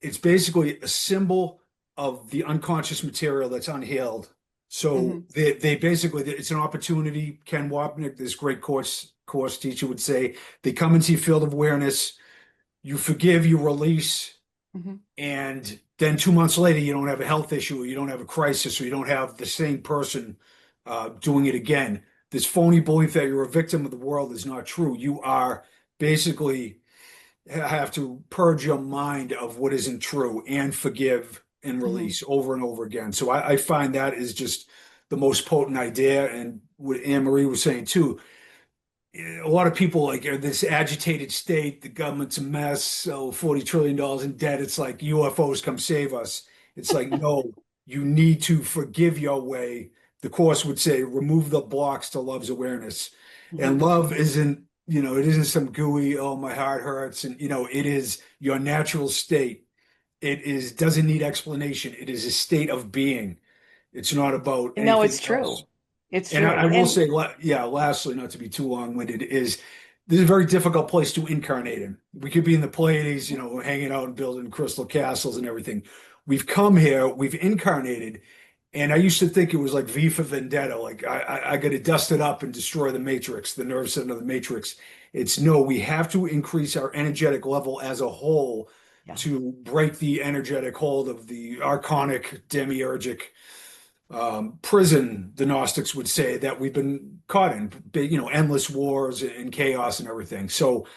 D: it's basically a symbol of the unconscious material that's unhealed. So
A: Mhm.
D: they basically, it's an opportunity. Ken Wapnick, this great course teacher, would say, they come into your field of awareness, you forgive, you release,
A: Mhm.
D: and then 2 months later, you don't have a health issue, or you don't have a crisis, or you don't have the same person doing it again. This phony belief that you're a victim of the world is not true. You are basically have to purge your mind of what isn't true and forgive and
A: Mhm.
D: release over and over again. So I find that is just the most potent idea. And what Anne Marie was saying too, a lot of people like are this agitated state, the government's a mess, so $40 trillion in debt. It's like UFOs come save us. It's like, no, you need to forgive your way. The Course would say, remove the blocks to love's awareness. And
A: Mhm.
D: love isn't, it isn't some gooey, oh, my heart hurts. And, it is your natural state. Doesn't need explanation. It is a state of being. It's not about
A: No, it's
D: anything
A: true.
D: else.
A: It's
D: And I
A: true.
D: will
A: And
D: say, yeah, lastly, not to be too long-winded, is this is a very difficult place to incarnate in. We could be in the Pleiades, hanging out and building crystal castles and everything. We've come here, we've incarnated, and I used to think it was like V for Vendetta, like I got to dust it up and destroy the Matrix, the nerve center of the Matrix. It's no, we have to increase our energetic level as a whole
A: yeah.
D: to break the energetic hold of the archonic, demiurgic prison, the Gnostics would say, that we've been caught in, endless wars and chaos and everything. So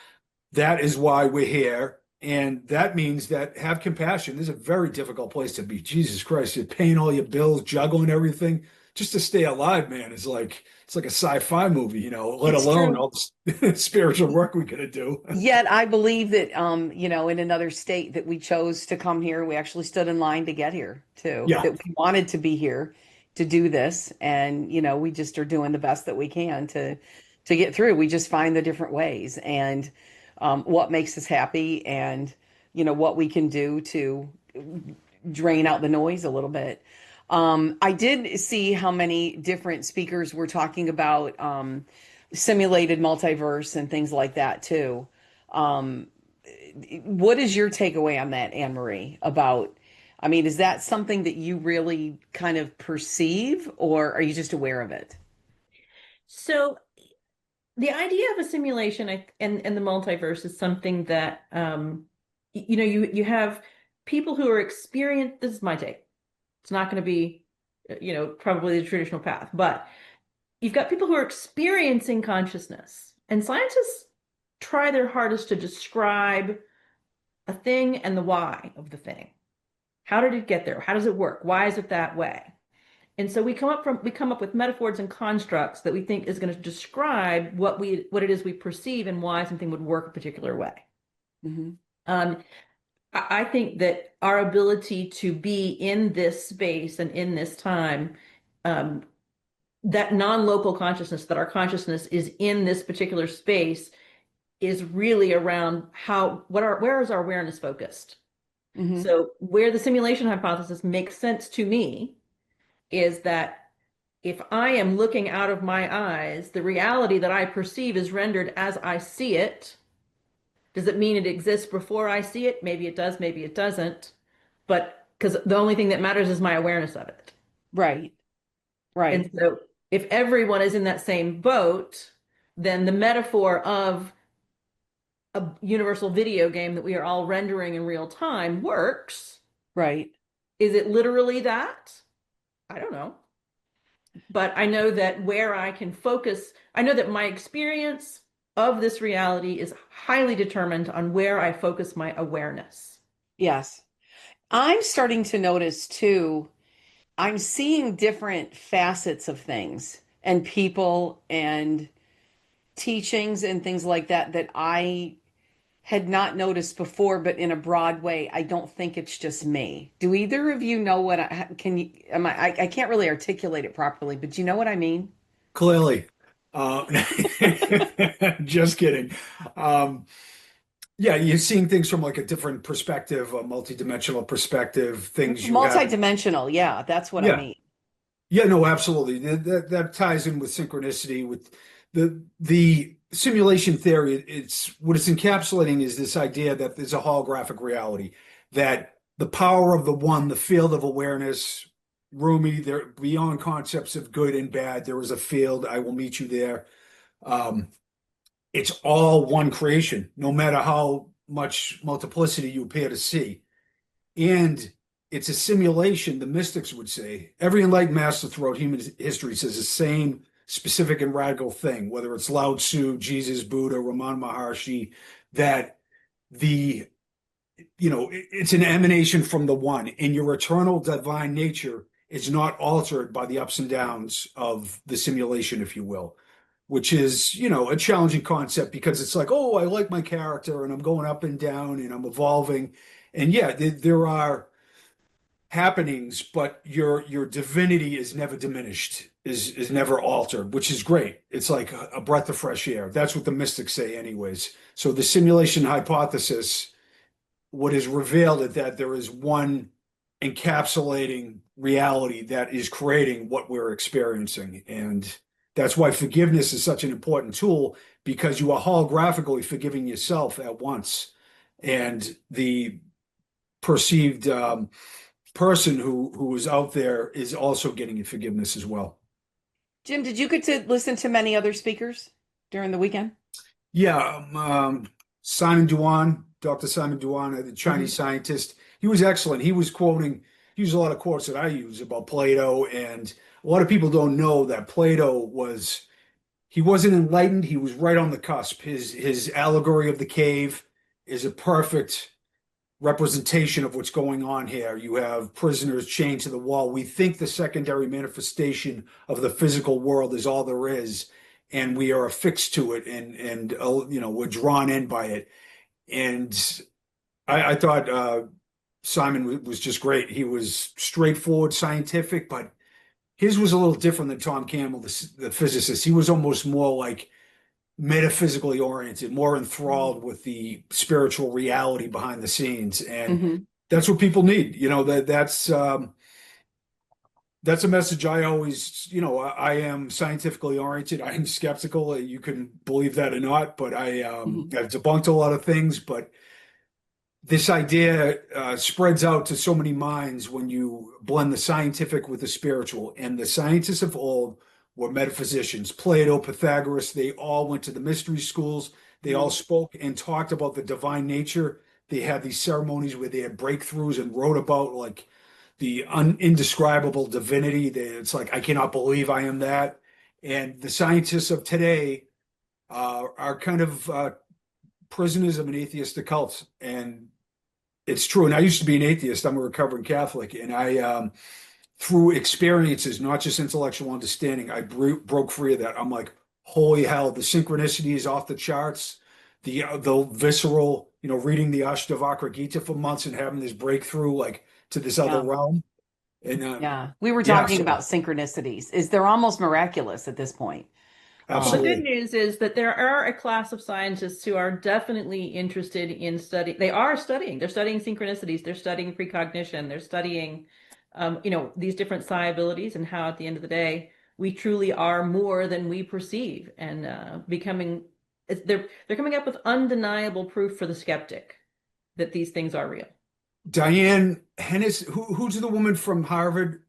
D: that is why we're here. And that means that have compassion. This is a very difficult place to be. Jesus Christ, you're paying all your bills, juggling everything just to stay alive, man. It's like a sci-fi movie, let
A: It's
D: alone
A: true.
D: all the spiritual work we gotta do.
A: Yet I believe that, in another state that we chose to come here, we actually stood in line to get here too,
D: Yeah.
A: that we wanted to be here to do this. And, we just are doing the best that we can to get through. We just find the different ways and what makes us happy and, what we can do to drain out the noise a little bit. I did see how many different speakers were talking about simulated multiverse and things like that too. Um, what is your takeaway on that, Anne Marie? I mean, is that something that you really kind of perceive, or are you just aware of it?
B: So the idea of a simulation and the multiverse is something that you have people who are experienced. This is my take. It's not going to be probably the traditional path, but you've got people who are experiencing consciousness, and scientists try their hardest to describe a thing and the why of the thing. How did it get there? How does it work? Why is it that way? And so we come up with metaphors and constructs that we think is going to describe what it is we perceive and why something would work a particular way.
A: Mm-hmm.
B: I think that our ability to be in this space and in this time, that non-local consciousness, that our consciousness is in this particular space, is really around where is our awareness focused?
A: Mm-hmm.
B: So where the simulation hypothesis makes sense to me is that if I am looking out of my eyes, the reality that I perceive is rendered as I see it. Does it mean it exists before I see it? Maybe it does, maybe it doesn't. But because the only thing that matters is my awareness of it.
A: Right. Right.
B: And so if everyone is in that same boat, then the metaphor of a universal video game that we are all rendering in real time works.
A: Right.
B: Is it literally that? I don't know. But I know that where I can focus, I know that my experience of this reality is highly determined on where I focus my awareness.
A: Yes. I'm starting to notice too, I'm seeing different facets of things and people and teachings and things like that that I had not noticed before, but in a broad way. I don't think it's just me. Do either of you know what can you, I can't really articulate it properly, but do you know what I mean?
D: Clearly. Uh, just kidding. Yeah, you're seeing things from like a different perspective, a multidimensional perspective, things you have.
A: Multidimensional. Yeah, that's what I
D: Yeah.
A: mean.
D: Yeah, no, absolutely. That ties in with synchronicity, with the simulation theory. It's what it's encapsulating is this idea that there's a holographic reality, that the power of the one, the field of awareness, Rumi, there beyond concepts of good and bad, there is a field, I will meet you there. Um, it's all one creation, no matter how much multiplicity you appear to see. And it's a simulation, the mystics would say. Every enlightened master throughout human history says the same specific and radical thing, whether it's Lao Tzu, Jesus, Buddha, Ramana Maharshi, that the, it's an emanation from the one, and your eternal divine nature is not altered by the ups and downs of the simulation, if you will, which is, a challenging concept because it's like, oh, I like my character and I'm going up and down and I'm evolving. And yeah, there are happenings, but your divinity is never diminished, is never altered, which is great. It's like a breath of fresh air. That's what the mystics say, anyways. So the simulation hypothesis, what is revealed is that there is one encapsulating reality that is creating what we're experiencing. And that's why forgiveness is such an important tool, because you are holographically forgiving yourself at once. And the perceived person who is out there is also getting forgiveness as well.
A: Jim, did you get to listen to many other speakers during the weekend?
D: Yeah, Simon Duan, Dr. Simon Duan, the Chinese scientist, he was excellent. He used a lot of quotes that I use about Plato, and a lot of people don't know that Plato he wasn't enlightened. He was right on the cusp. His allegory of the cave is a perfect representation of what's going on here. You have prisoners chained to the wall. We think the secondary manifestation of the physical world is all there is, and we are affixed to it, and we're drawn in by it. And I thought Simon was just great. He was straightforward, scientific, but his was a little different than Tom Campbell, the physicist. He was almost more like metaphysically oriented, more enthralled with the spiritual reality behind the scenes, and that's what people need. That's a message I always, I am scientifically oriented. I am skeptical. You can believe that or not, but I've debunked a lot of things. But this idea spreads out to so many minds when you blend the scientific with the spiritual. And the scientists of old were metaphysicians. Plato, Pythagoras, they all went to the mystery schools. They all spoke and talked about the divine nature. They had these ceremonies where they had breakthroughs and wrote about like the indescribable divinity. It's like, I cannot believe I am that. And the scientists of today are kind of prisoners of an atheistic cult. And It's true. And I used to be an atheist. I'm a recovering Catholic. And through experiences, not just intellectual understanding, I broke free of that. I'm like, holy hell, the synchronicity is off the charts. The visceral, reading the Ashtavakra Gita for months and having this breakthrough like to this other
A: Yeah.
D: realm. And
A: Yeah. We were
D: yeah,
A: talking
D: so
A: about synchronicities. They're almost miraculous at this point.
B: Well, the good
D: absolutely.
B: news is that there are a class of scientists who are definitely interested in studying. They are studying. They're studying synchronicities. They're studying precognition. They're studying, these different psi abilities and how, at the end of the day, we truly are more than we perceive, and they're coming up with undeniable proof for the skeptic that these things are real.
D: Diane Hennessey, who's the woman from Harvard?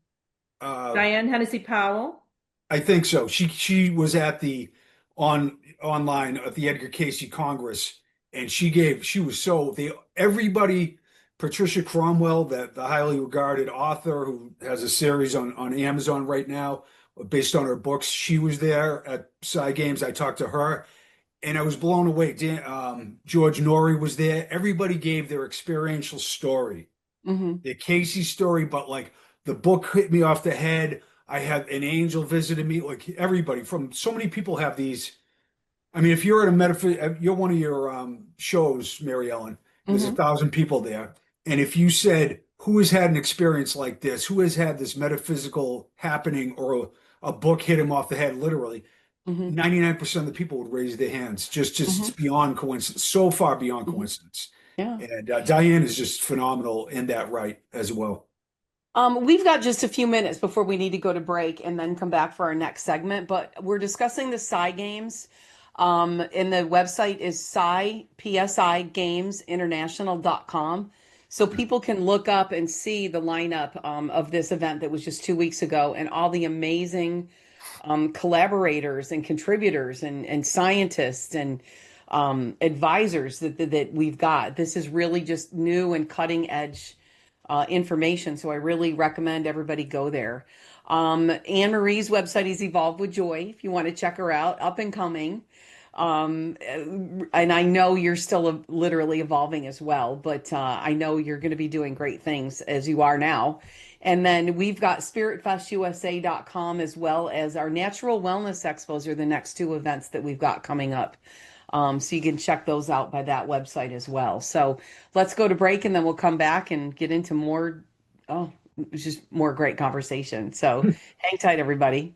D: Uh,
B: Diane Hennessey Powell.
D: I think so. She was at the online at the Edgar Cayce Congress, and she was so they everybody. Patricia Cromwell, the highly regarded author who has a series on Amazon right now based on her books, she was there at Psi Games. I talked to her, and I was blown away. George Norrie was there. Everybody gave their experiential story,
A: Hmm.
D: the Casey story, but like the book hit me off the head. I had an angel visited me. Like everybody from so many people have these. I mean, if you're at a you're one of your shows, Mary Ellen. There's a
A: Hmm.
D: thousand people there, and if you said who has had an experience like this, who has had this metaphysical happening, or a book hit him off the head, literally,
A: Hmm.
D: 99% of the people would raise their hands. Just
A: Hmm.
D: it's beyond coincidence, so far beyond
A: Hmm.
D: coincidence.
A: Yeah.
D: And Diane is just phenomenal in that right as well.
A: We've got just a few minutes before we need to go to break and then come back for our next segment, but we're discussing the Psi Games. And the website is PSIGamesInternational.com. So people can look up and see the lineup of this event that was just 2 weeks ago and all the amazing collaborators and contributors and scientists and advisors that we've got. This is really just new and cutting edge information. So I really recommend everybody go there. Anne Marie's website is Evolve with Joy if you want to check her out, up and coming. And I know you're still literally evolving as well, but I know you're going to be doing great things as you are now. And then we've got spiritfestusa.com as well as our natural wellness expos are the next two events that we've got coming up. So you can check those out by that website as well. So let's go to break and then we'll come back and get into more. Oh, it's just more great conversation. So hang tight, everybody.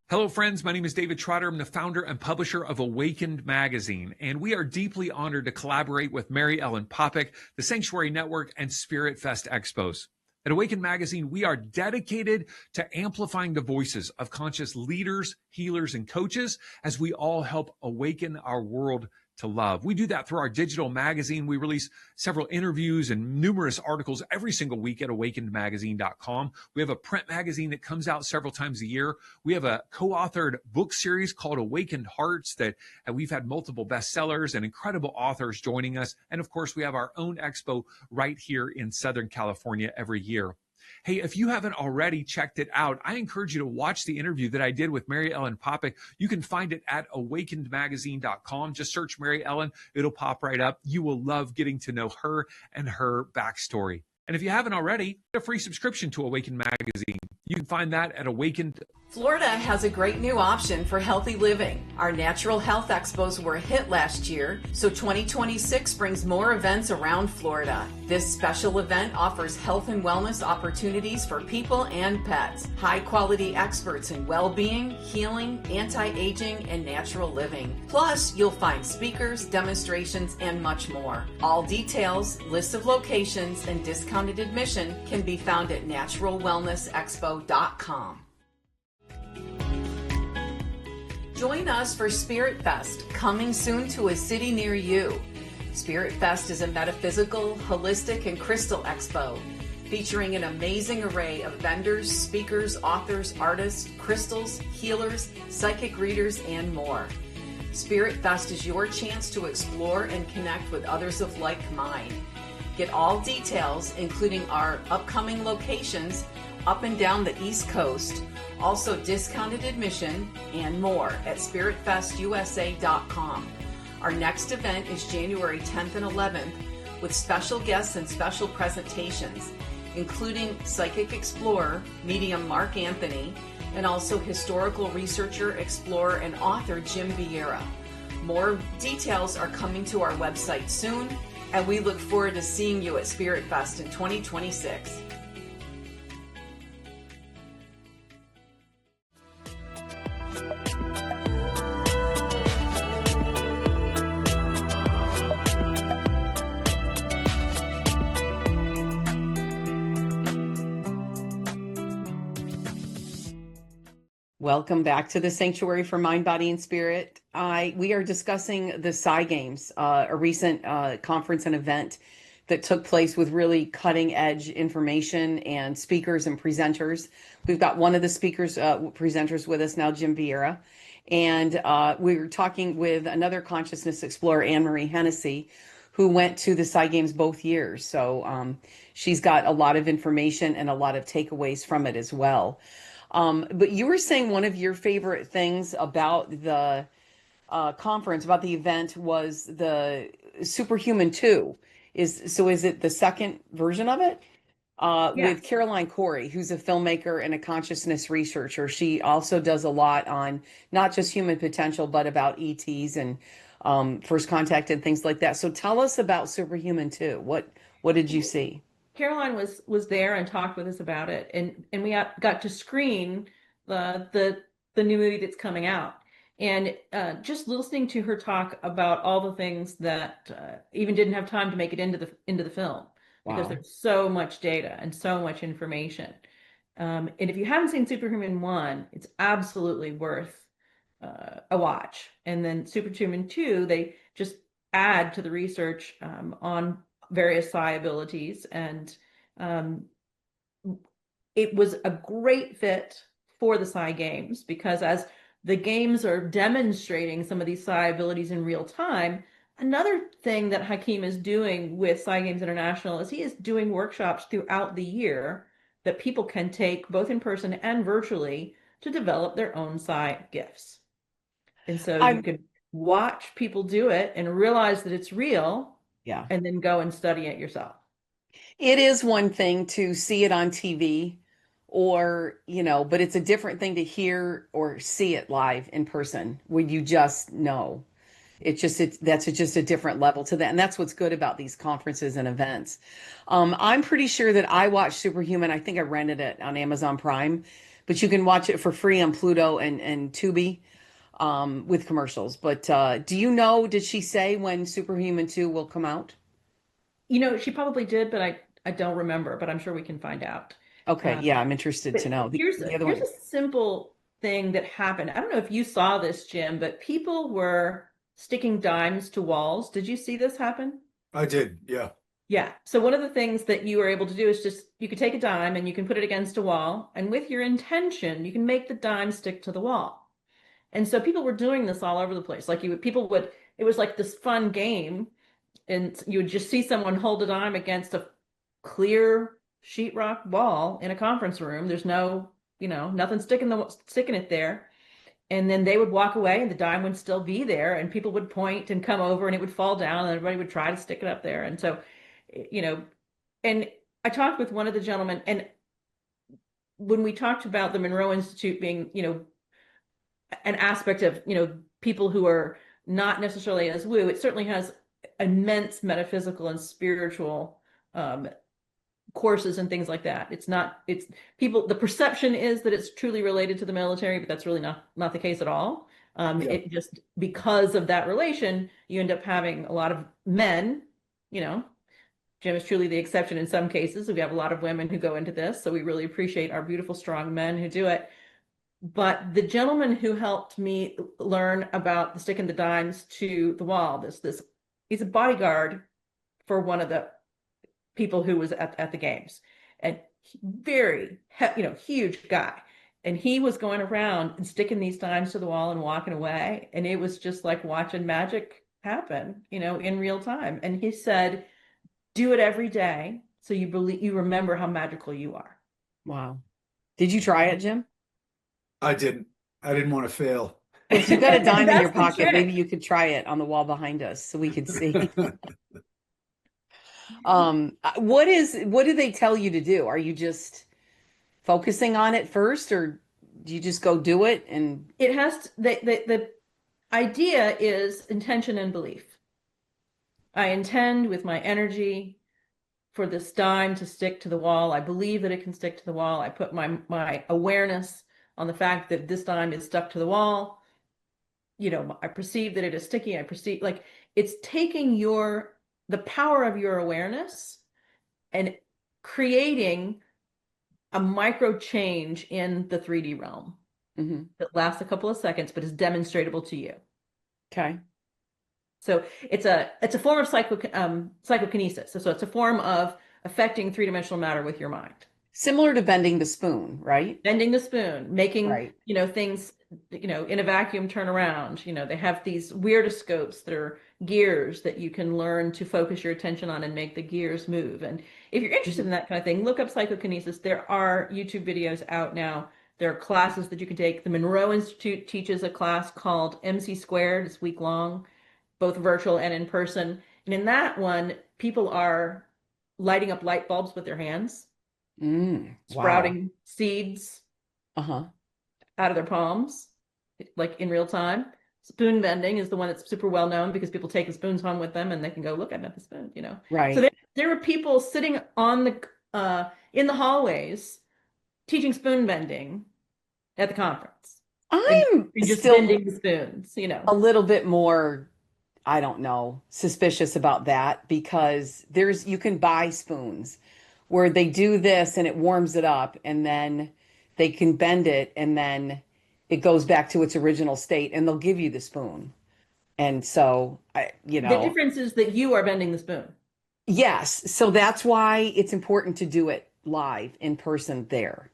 C: Hello, friends. My name is David Trotter. I'm the founder and publisher of Awakened Magazine, and we are deeply honored to collaborate with Mary Ellen Popyk, the Sanctuary Network, and Spirit Fest Expos. At Awakened Magazine, we are dedicated to amplifying the voices of conscious leaders, healers, and coaches as we all help awaken our world to love. We do that through our digital magazine. We release several interviews and numerous articles every single week at awakenedmagazine.com. We have a print magazine that comes out several times a year. We have a co-authored book series called Awakened Hearts that we've had multiple bestsellers and incredible authors joining us. And of course, we have our own expo right here in Southern California every year. Hey, if you haven't already checked it out, I encourage you to watch the interview that I did with Mary Ellen Popyk. You can find it at awakenedmagazine.com. Just search Mary Ellen. It'll pop right up. You will love getting to know her and her backstory. And if you haven't already, get a free subscription to Awakened Magazine. You can find that at Awakened.
A: Florida has a great new option for healthy living. Our natural health expos were a hit last year, so 2026 brings more events around Florida. This special event offers health and wellness opportunities for people and pets. High quality experts in well-being, healing, anti-aging, and natural living. Plus, you'll find speakers, demonstrations, and much more. All details, lists of locations, and discounted admission can be found at naturalwellnessexpo.com. Join us for Spirit Fest, coming soon to a city near you. Spirit Fest is a metaphysical, holistic, and crystal expo featuring an amazing array of vendors, speakers, authors, artists, crystals, healers, psychic readers, and more. Spirit Fest is your chance to explore and connect with others of like mind. Get all details, including our upcoming locations up and down the East Coast, also discounted admission and more at spiritfestusa.com. Our next event is January 10th and 11th with special guests and special presentations, including psychic explorer, medium Mark Anthony, and also historical researcher, explorer, and author Jim Vieira. More details are coming to our website soon, and we look forward to seeing you at Spirit Fest in 2026. Welcome back to the Sanctuary for Mind, Body, and Spirit. We are discussing the Psi Games, a recent conference and event that took place with really cutting edge information and speakers and presenters. We've got one of the presenters with us now, Jim Vieira. And we were talking with another consciousness explorer, Anne-Marie Hennessey, who went to the Psi Games both years. So she's got a lot of information and a lot of takeaways from it as well. But you were saying one of your favorite things about the conference, about the event, was the Superhuman 2. Is it the second version of it? With Caroline Corey, who's a filmmaker and a consciousness researcher. She also does a lot on not just human potential, but about ETs and first contact and things like that. So tell us about Superhuman 2. What did you see?
B: Caroline was there and talked with us about it, and we got to screen the new movie that's coming out, and just listening to her talk about all the things that even didn't have time to make it into the film. Wow. Because there's so much data and so much information. And if you haven't seen Superhuman 1, it's absolutely worth a watch. And then Superhuman 2, they just add to the research on various psi abilities, and it was a great fit for the Psi Games, because as the games are demonstrating some of these psi abilities in real time, another thing that Hakeem is doing with Psi Games International is he is doing workshops throughout the year that people can take both in person and virtually to develop their own psi gifts. And so you can watch people do it and realize that it's real. Yeah. And then go and study it yourself.
A: It is one thing to see it on TV or, but it's a different thing to hear or see it live in person where you just know. That's just a different level to that. And that's what's good about these conferences and events. I'm pretty sure that I watched Superhuman. I think I rented it on Amazon Prime, but you can watch it for free on Pluto and Tubi. With commercials. But did she say when Superhuman 2 will come out?
B: She probably did, but I don't remember, but I'm sure we can find out.
A: Okay, yeah, I'm interested to know.
B: Here's a simple thing that happened. I don't know if you saw this, Jim, but people were sticking dimes to walls. Did you see this happen?
D: I did, yeah.
B: Yeah. So one of the things that you were able to do is you could take a dime and you can put it against a wall, and with your intention, you can make the dime stick to the wall. And so people were doing this all over the place. It was like this fun game, and you would just see someone hold a dime against a clear sheetrock wall in a conference room. There's no, nothing sticking it there. And then they would walk away and the dime would still be there, and people would point and come over and it would fall down and everybody would try to stick it up there. And so, and I talked with one of the gentlemen, and when we talked about the Monroe Institute being, an aspect of, people who are not necessarily as woo, it certainly has immense metaphysical and spiritual courses and things like that. The perception is that it's truly related to the military, but that's really not the case at all. It just, because of that relation, you end up having a lot of men, Jim is truly the exception in some cases. We have a lot of women who go into this, so we really appreciate our beautiful, strong men who do it. But the gentleman who helped me learn about the sticking the dimes to the wall, he's a bodyguard for one of the people who was at the games, and very, huge guy. And he was going around and sticking these dimes to the wall and walking away. And it was just like watching magic happen, in real time. And he said, Do it every day so you remember how magical you are.
A: Wow. Did you try it, Jim?
D: I didn't. I didn't want to fail.
A: Well, if you've got a dime in your
B: That's the
A: pocket, maybe
B: trick.
A: you could try it on the wall behind us so we could see. What do they tell you to do? Are you just focusing on it first, or do you just go do it? And
B: It has to, the idea is intention and belief. I intend with my energy for this dime to stick to the wall. I believe that it can stick to the wall. I put my awareness on the fact that this dime is stuck to the wall. I perceive that it is sticky. I perceive, like, it's taking the power of your awareness and creating a micro change in the 3D realm
A: Mhm.
B: that lasts a couple of seconds, but is demonstratable to you.
A: Okay.
B: So it's a form of psychokinesis. So it's a form of affecting three-dimensional matter with your mind.
A: Similar to bending the spoon, right?
B: Bending the spoon, making,
A: Right.
B: things, in a vacuum turn around. They have these weirdoscopes that are gears that you can learn to focus your attention on and make the gears move. And if you're interested in
A: Mhm.
B: that kind of thing, look up psychokinesis. There are YouTube videos out now. There are classes that you can take. The Monroe Institute teaches a class called MC Squared. It's week long, both virtual and in person. And in that one, people are lighting up light bulbs with their hands,
A: Wow.
B: sprouting seeds
A: Uh-huh.
B: out of their palms, like in real time. Spoon bending is the one that's super well known because people take the spoons home with them and they can go, look, I bent the spoon. So
A: Right.
B: there were people sitting on in the hallways teaching spoon bending at the conference and
A: I'm
B: just
A: still
B: bending the spoons.
A: a little bit more, I don't know, suspicious about that because you can buy spoons where they do this and it warms it up and then they can bend it and then it goes back to its original state and they'll give you the spoon. And so
B: The difference is that you are bending the spoon.
A: yes, so that's why it's important to do it live in person there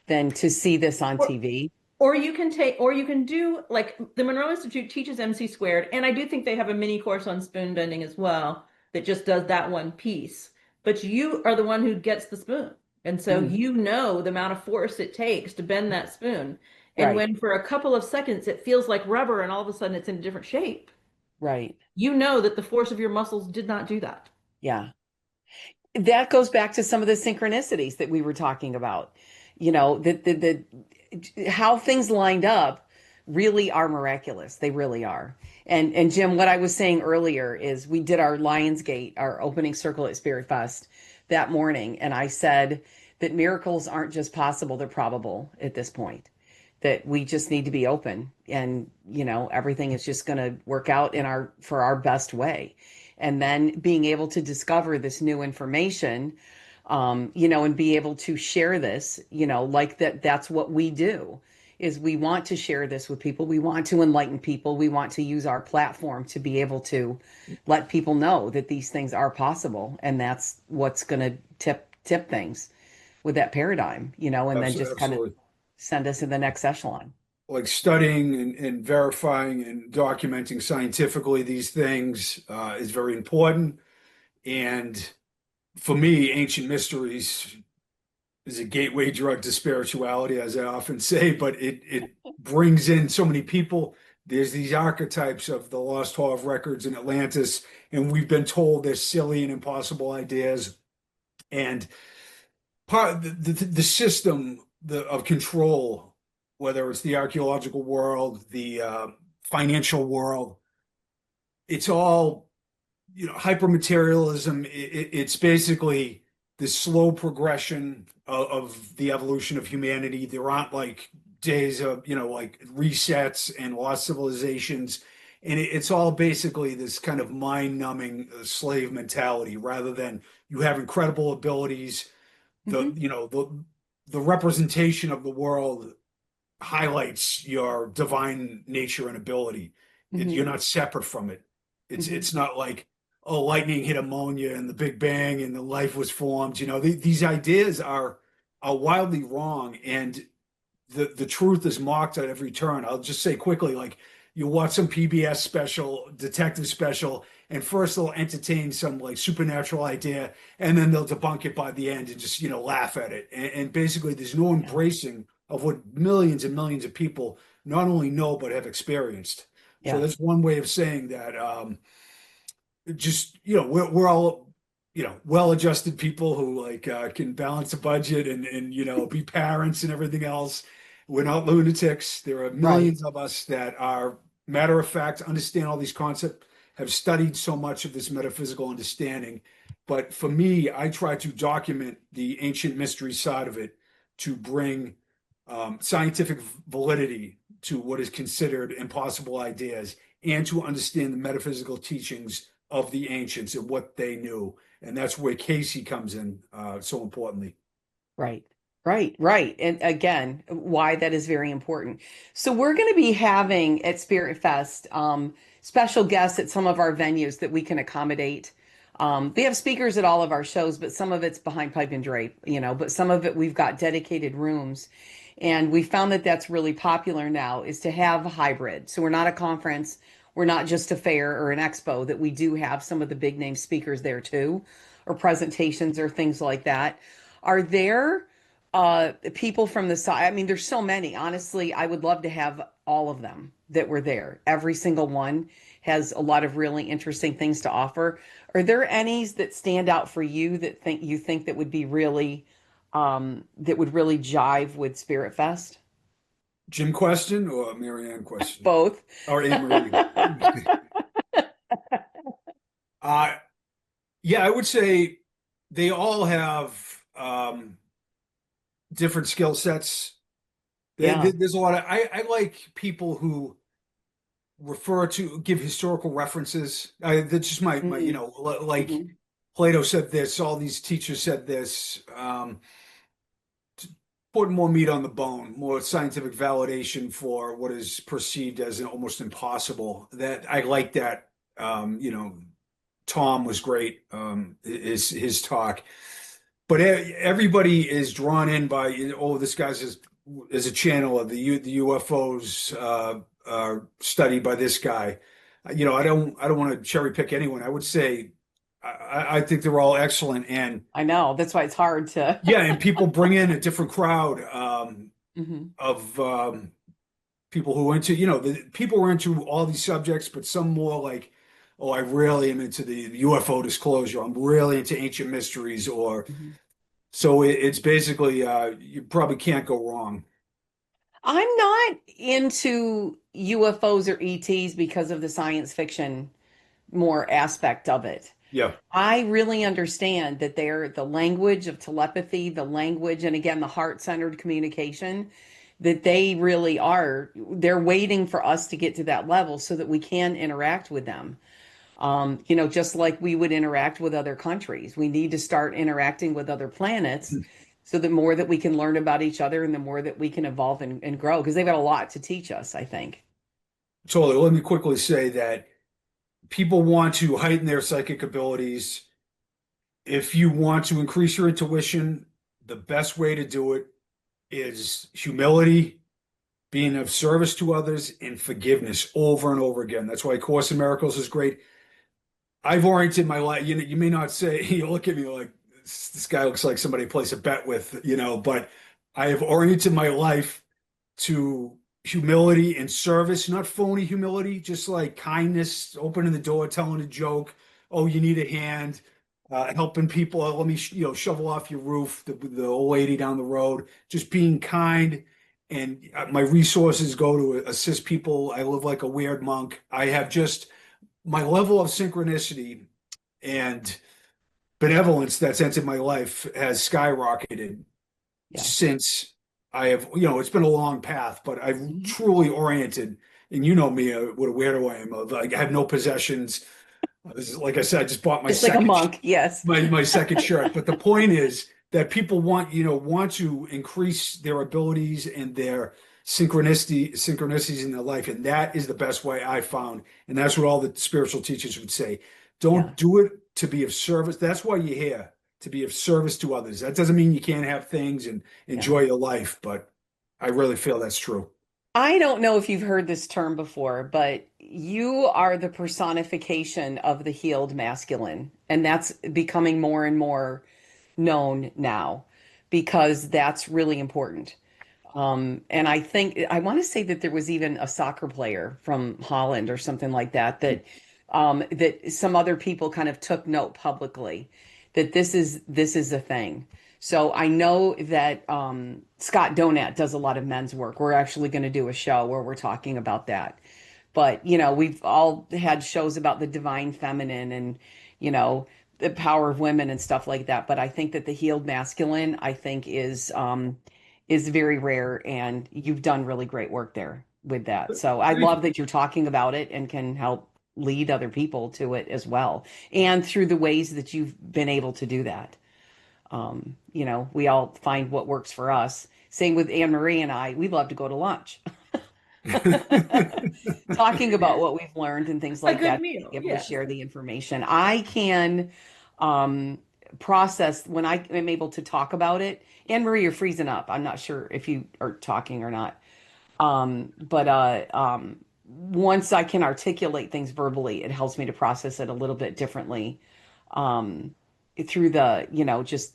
A: than to see this on
B: Or,
A: TV.
B: or you can do, like, the Monroe Institute teaches MC squared, and I do think they have a mini course on spoon bending as well that just does that one piece. But you are the one who gets the spoon. And so
A: Mm,
B: you know the amount of force it takes to bend that spoon. And
A: right,
B: when for a couple of seconds it feels like rubber and all of a sudden it's in a different shape,
A: right.
B: you know that the force of your muscles did not do that.
A: Yeah. That goes back to some of the synchronicities that we were talking about. How things lined up really are miraculous. They really are. And Jim, what I was saying earlier is we did our Lionsgate, our opening circle at Spirit Fest that morning, and I said that miracles aren't just possible, they're probable at this point. That we just need to be open and everything is just going to work out for our best way. And then being able to discover this new information, and be able to share this, like that's what we do is we want to share this with people. We want to enlighten people. We want to use our platform to be able to let people know that these things are possible. And that's what's going to tip things with that paradigm, and then just kind of
D: Absolutely.
A: send us in the next echelon.
D: Like studying and verifying and documenting scientifically these things is very important. And for me, ancient mysteries is a gateway drug to spirituality, as I often say, but it brings in so many people. There's these archetypes of the lost hall of records in Atlantis, and we've been told they're silly and impossible ideas. And part of the system of control, whether it's the archaeological world, the financial world, it's all hypermaterialism. It's basically the slow progression of the evolution of humanity. There aren't like days of like resets and lost civilizations, and it's all basically this kind of mind-numbing slave mentality rather than you have incredible abilities. the
A: Hmm.
D: you know the the representation of the world highlights your divine nature and ability.
A: Hmm.
D: You're not separate from it.
A: Hmm.
D: It's not like, oh, lightning hit ammonia and the Big Bang and the life was formed. These ideas are wildly wrong, and the truth is mocked at every turn. I'll just say quickly, like you watch some PBS special, detective special, And first they'll entertain some like supernatural idea, and then they'll debunk it by the end and just, laugh at it. And basically there's no
A: Yeah.
D: embracing of what millions and millions of people not only know, but have experienced. So
A: Yeah.
D: that's one way of saying that, just, we're all, well-adjusted people who like can balance a budget and be parents and everything else. We're not lunatics. There are
A: Right.
D: millions of us that are matter of fact, understand all these concepts, have studied so much of this metaphysical understanding. But for me, I try to document the ancient mystery side of it to bring scientific validity to what is considered impossible ideas and to understand the metaphysical teachings of the ancients and what they knew. And that's where Cayce comes in so importantly.
A: Right, right. And again, why that is very important. So we're going to be having at Spirit Fest special guests at some of our venues that we can accommodate. We have speakers at all of our shows, but some of it's behind pipe and drape, but some of it we've got dedicated rooms. And we found that that's really popular now is to have a hybrid. So we're not a conference, we're not just a fair or an expo, that we do have some of the big name speakers there too, or presentations or things like that. Are there people from the side? I mean, there's so many. Honestly, I would love to have all of them that were there. Every single one has a lot of really interesting things to offer. Are there any that stand out for you that think that would be really that would really jive with Spirit Fest?
D: Jim question or Marianne question?
A: Both.
D: Or Anne Marie? uh, yeah, I would say they all have different skill sets.
A: Yeah.
D: There's a lot of, I like people who give historical references. That's just my
A: Mm-hmm.
D: like
A: Mm-hmm.
D: Plato said this, all these teachers said this. To put more meat on the bone, more scientific validation for what is perceived as an almost impossible. That I like that. Tom was great. His talk, but everybody is drawn in by, oh, this guy's is a channel of the UFOs studied by this guy. I don't want to cherry pick anyone. I would say I think they're all excellent, and
A: I know. That's why it's hard to.
D: yeah, and people bring in a different crowd
A: Hmm.
D: of people who are into, the people were into all these subjects, but some more like, oh, I really am into the UFO disclosure. I'm really into ancient mysteries, or
A: Hmm.
D: so it's basically you probably can't go wrong.
A: I'm not into UFOs or ETs because of the science fiction more aspect of it.
D: Yeah,
A: I really understand that they're the language of telepathy, the language, and again, the heart-centered communication, that they really are. They're waiting for us to get to that level so that we can interact with them. Just like we would interact with other countries. We need to start interacting with other planets so the more that we can learn about each other and the more that we can evolve and grow, because they've got a lot to teach us, I think.
D: totally. Let me quickly say that people want to heighten their psychic abilities. If you want to increase your intuition, the best way to do it is humility, being of service to others, and forgiveness over and over again. That's why Course in Miracles is great. I've oriented my life. You may not say, you look at me like this guy looks like somebody to place a bet with, but I have oriented my life to humility and service, not phony humility, just like kindness, opening the door, telling a joke. Oh, you need a hand, helping people. Let me, shovel off your roof, the old lady down the road, just being kind. And my resources go to assist people. I live like a weird monk. I have just my level of synchronicity and benevolence that's entered my life has skyrocketed
A: Yeah.
D: since I have, it's been a long path, but I've
A: Mhm.
D: truly oriented, and you know me, what a weirdo I am. Like I have no possessions. Like I said, I just bought
A: It's like a monk, yes.
D: my second shirt. But the point is that people want to increase their abilities and their synchronicities in their life, and that is the best way I found. And that's what all the spiritual teachers would say.
A: Yeah,
D: Don't do it to be of service. That's why you're here, to be of service to others. That doesn't mean you can't have things and
A: yeah.
D: enjoy your life, but I really feel that's true.
A: I don't know if you've heard this term before, but you are the personification of the healed masculine. And that's becoming more and more known now because that's really important. And I think I want to say that there was even a soccer player from Holland or something like that that some other people kind of took note publicly that this is a thing. So I know that Scott Donat does a lot of men's work. We're actually going to do a show where we're talking about that. But, we've all had shows about the divine feminine and, the power of women and stuff like that. But I think that the healed masculine, I think, is very rare, and you've done really great work there with that. So I
D: Thank
A: love
D: you.
A: that you're talking about it and can help lead other people to it as well, and through the ways that you've been able to do that. We all find what works for us. Same with Anne Marie and I. We love to go to lunch. Talking about what we've learned and things
B: A
A: like
B: good
A: that, being
B: meal,
A: able to
B: yes.
A: share the information. I can um, process when I am able to talk about it. Anne Marie, you're freezing up. I'm not sure if you are talking or not. But once I can articulate things verbally, it helps me to process it a little bit differently um, through just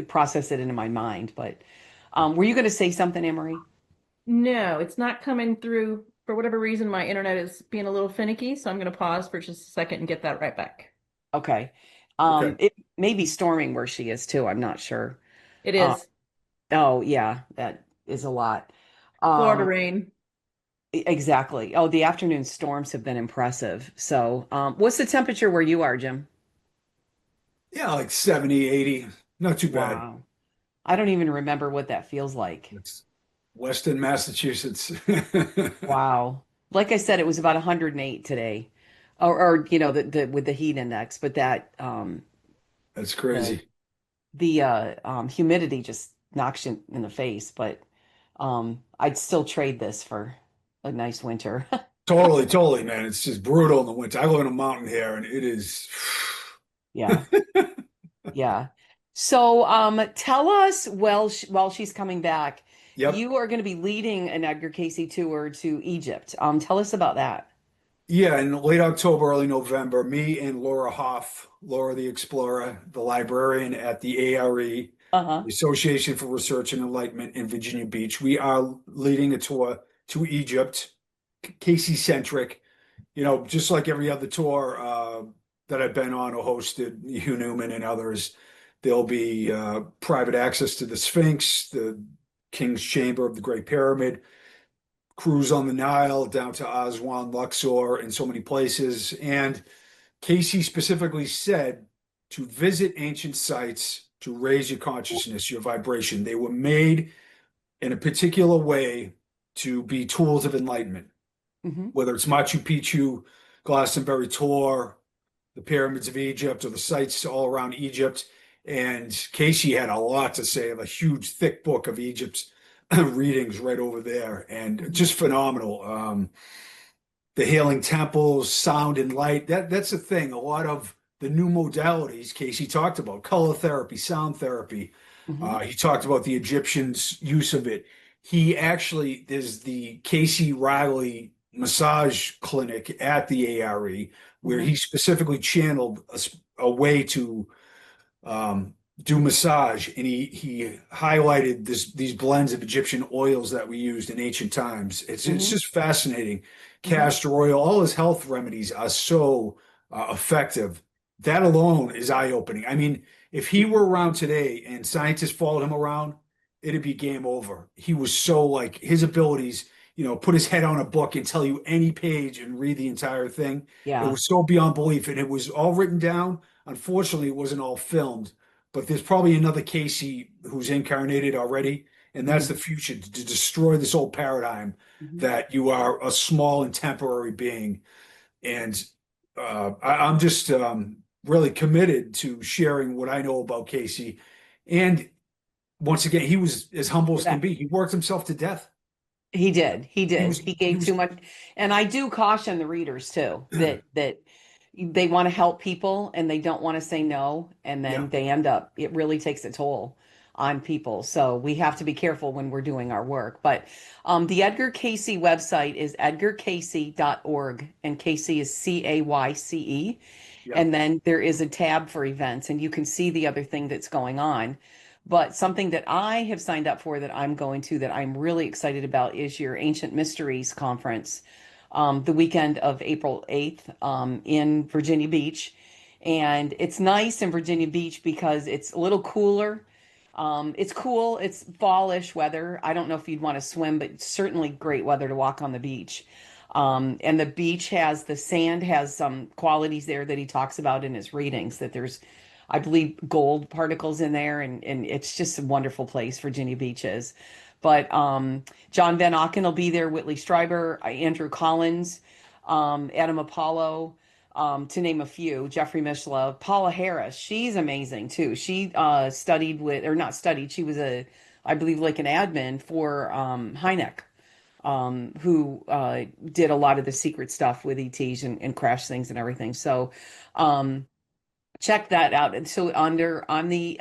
A: process it into my mind. But were you going to say something, Anne Marie?
B: No, it's not coming through. For whatever reason, my internet is being a little finicky, so I'm going to pause for just a second and get that right back.
A: Okay.
D: Okay.
A: It may be storming where she is too. I'm not sure.
B: It
A: Uh,
B: is
A: oh yeah, that is a lot.
B: Florida
A: Um,
B: rain.
A: exactly. Oh, the afternoon storms have been impressive. So, what's the temperature where you are, Jim?
D: Yeah, like 70, 80. Not too bad.
A: Wow. I don't even remember what that feels like.
D: It's Weston, Massachusetts.
A: Wow. Like I said, it was about 108 today. Or the with the heat index, but that
D: That's
A: the
D: crazy.
A: humidity just knocks you in the face, but I'd still trade this for a nice winter.
D: Totally, totally, man. It's just brutal in the winter. I live in a mountain here and it is.
A: Yeah, yeah. So, tell us, while she's coming back,
D: Yep.
A: you are going to be leading an Edgar Cayce tour to Egypt. Tell us about that.
D: Yeah, in late October, early November, me and Laura Hoff, Laura the Explorer, the librarian at the ARE,
A: Uh-huh.
D: the Association for Research and Enlightenment in Virginia Beach, we are leading a tour to Egypt, Casey centric, just like every other tour that I've been on or hosted, Hugh Newman and others. There'll be private access to the Sphinx, the King's Chamber of the Great Pyramid, cruise on the Nile down to Aswan, Luxor, and so many places. And Casey specifically said to visit ancient sites to raise your consciousness, your vibration. They were made in a particular way to be tools of enlightenment,
A: Hmm.
D: whether it's Machu Picchu, Glastonbury Tor, the pyramids of Egypt, or the sites all around Egypt. And Casey had a lot to say, a huge, thick book of Egypt's readings right over there, and
A: Hmm.
D: just phenomenal. The healing temples, sound and light. That's the thing. A lot of the new modalities Casey talked about, color therapy, sound therapy.
A: Hmm.
D: He talked about the Egyptians' use of it. He actually, there's the Casey Riley massage clinic at the ARE where
A: Hmm.
D: he specifically channeled a way to do massage, and he highlighted these blends of Egyptian oils that we used in ancient times. It's
A: Hmm.
D: just fascinating.
A: Hmm.
D: Castor oil, all his health remedies are so effective. That alone is eye-opening. I mean, if he were around today and scientists followed him around, it'd be game over. He was so like his abilities, put his head on a book and tell you any page and read the entire thing. It
A: Yeah.
D: was so beyond belief, and it was all written down. Unfortunately, it wasn't all filmed, but there's probably another Casey who's incarnated already, and that's the
A: Hmm.
D: future to destroy this old paradigm
A: Hmm.
D: that you are a small and temporary being. And I'm just really committed to sharing what I know about Casey. And once again, he was as humble as can be. He worked himself to death.
A: He did. He
D: He
A: did.
D: was
A: He
D: he
A: gave too
D: was
A: much. And I do caution the readers too that they want to help people and they don't want to say no, and
D: yeah.
A: then they end up, it really takes a toll. on people. So we have to be careful when we're doing our work. But the Edgar Cayce website is edgarcayce.org, and Cayce is Cayce.
D: Yeah.
A: And then there is a tab for events, and you can see the other thing that's going on. But something that I have signed up for that I'm going to, that I'm really excited about, is your Ancient Mysteries conference, the weekend of April 8th, in Virginia Beach. And it's nice in Virginia Beach because it's a little cooler. It's cool. It's fallish weather. I don't know if you'd want to swim, but it's certainly great weather to walk on the beach. And the beach has, the sand has some qualities there that he talks about in his readings, that there's, I believe, gold particles in there, and it's just a wonderful place, Virginia Beach is. But John Van Auken will be there, Whitley Strieber, Andrew Collins, Adam Apollo, to name a few, Jeffrey Mishla, Paula Harris. She's amazing too. She studied with, or not studied, she was a, I believe, like an admin for Hynek, who did a lot of the secret stuff with ETs and crash things and everything. So check that out. And so on the